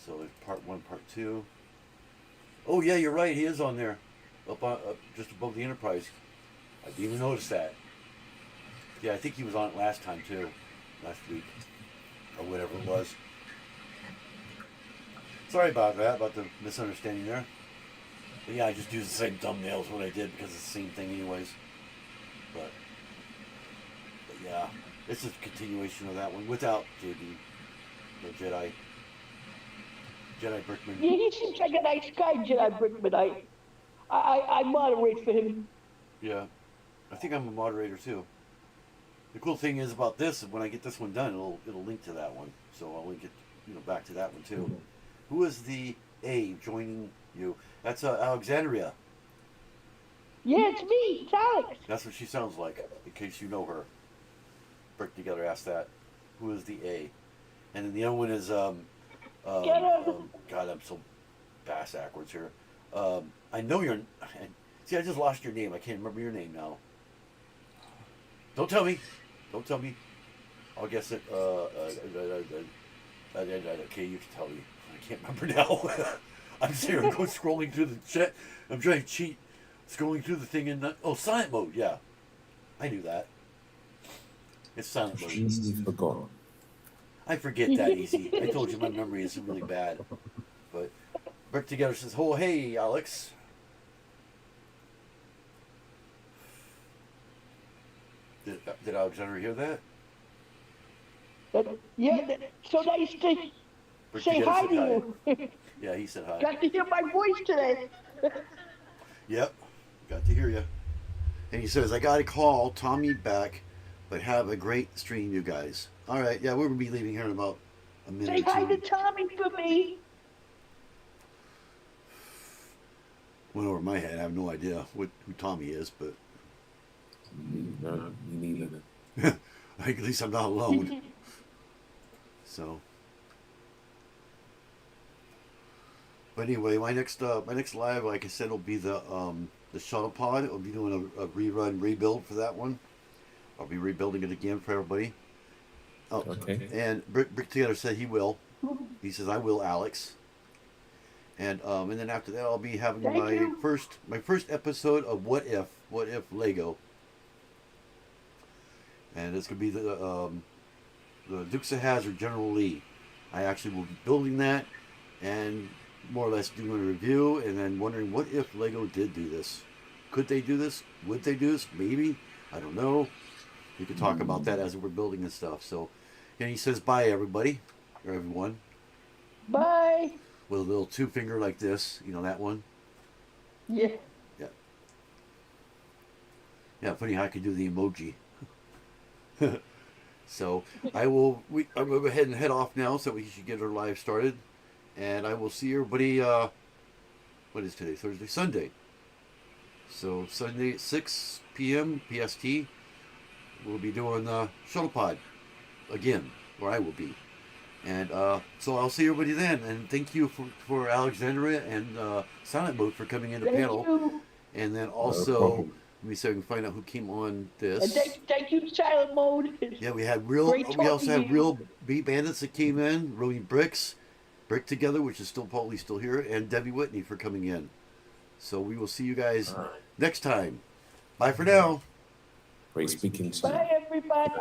So there's part 1, part 2. Oh yeah, you're right. He is on there, up just above the Enterprise. I didn't even notice that. Yeah, I think he was on it last time too, last week, or whatever it was. Sorry about that, about the misunderstanding there. But yeah, I just used the same thumbnail as what I did because it's the same thing anyways. But yeah, it's a continuation of that one without JB, the Jedi. Jedi Brickman. Yeah, he seems like a nice guy, Jedi Brickman. I moderate for him. Yeah, I think I'm a moderator too. The cool thing is about this, when I get this one done, it'll link to that one, so I'll link it, back to that one too. Who is the A joining you? That's Alexandria. Yeah, it's me. It's Alex. That's what she sounds like. In case you know her, Brick Together asked that. Who is the A? And then the other one is God, I'm so bass backwards here. I know your. See, I just lost your name. I can't remember your name now. Don't tell me. Don't tell me. I'll guess it. Okay, you can tell me. I can't remember now. I'm sitting here scrolling through the chat. I'm trying to cheat. Scrolling through the thing in silent mode. Yeah, I knew that. It's silent mode. Easily forgotten. I forget that easy. I told you my memory is really bad. But Brick Together says, "Oh, hey, Alex." Did Alexander hear that? So nice to Brick say Together hi said to you. Yeah, he said hi. Got to hear my voice today. Yep, got to hear you. And he says, "I got to call Tommy back, but have a great stream, you guys." All right, yeah, we'll be leaving here in about a minute Say or hi to two. Tommy for me. Went over my head. I have no idea who Tommy is, but No, me neither. at least I'm not alone. So, but anyway, my next live, like I said, will be the shuttle pod. I'll be doing a rebuild for that one. I'll be rebuilding it again for everybody. Oh, Okay. and Brick Together said he will. He says I will, Alex. And then after that, I'll be having my first episode of What If Lego. And it's gonna be the Dukes of Hazzard General Lee. I actually will be building that and more or less doing a review and then wondering what if Lego did do this. Could they do this? Would they do this? Maybe. I don't know. We could talk about that as we're building and stuff. So, and he says bye everybody or everyone. Bye. With a little two finger like this, that one. Yeah. Yeah. Yeah, funny how I could do the emoji. So I'm going to go ahead and head off now so we should get our live started. And I will see everybody, what is today? Thursday? Sunday. So Sunday at 6 p.m. PST, we'll be doing Shuttle Pod again, where I will be. And so I'll see everybody then. And thank you for Alexandria and Silent Mode for coming in the panel. You. And then also, let me see if I can find out who came on this. And thank you, Silent Mode. Yeah, we also had real B Bandits that came in, Rolling Bricks, Brick Together, which is probably still here, and Debbie Whitney for coming in. So we will see you guys next time. Bye for now. Great speaking to you. Bye, everybody.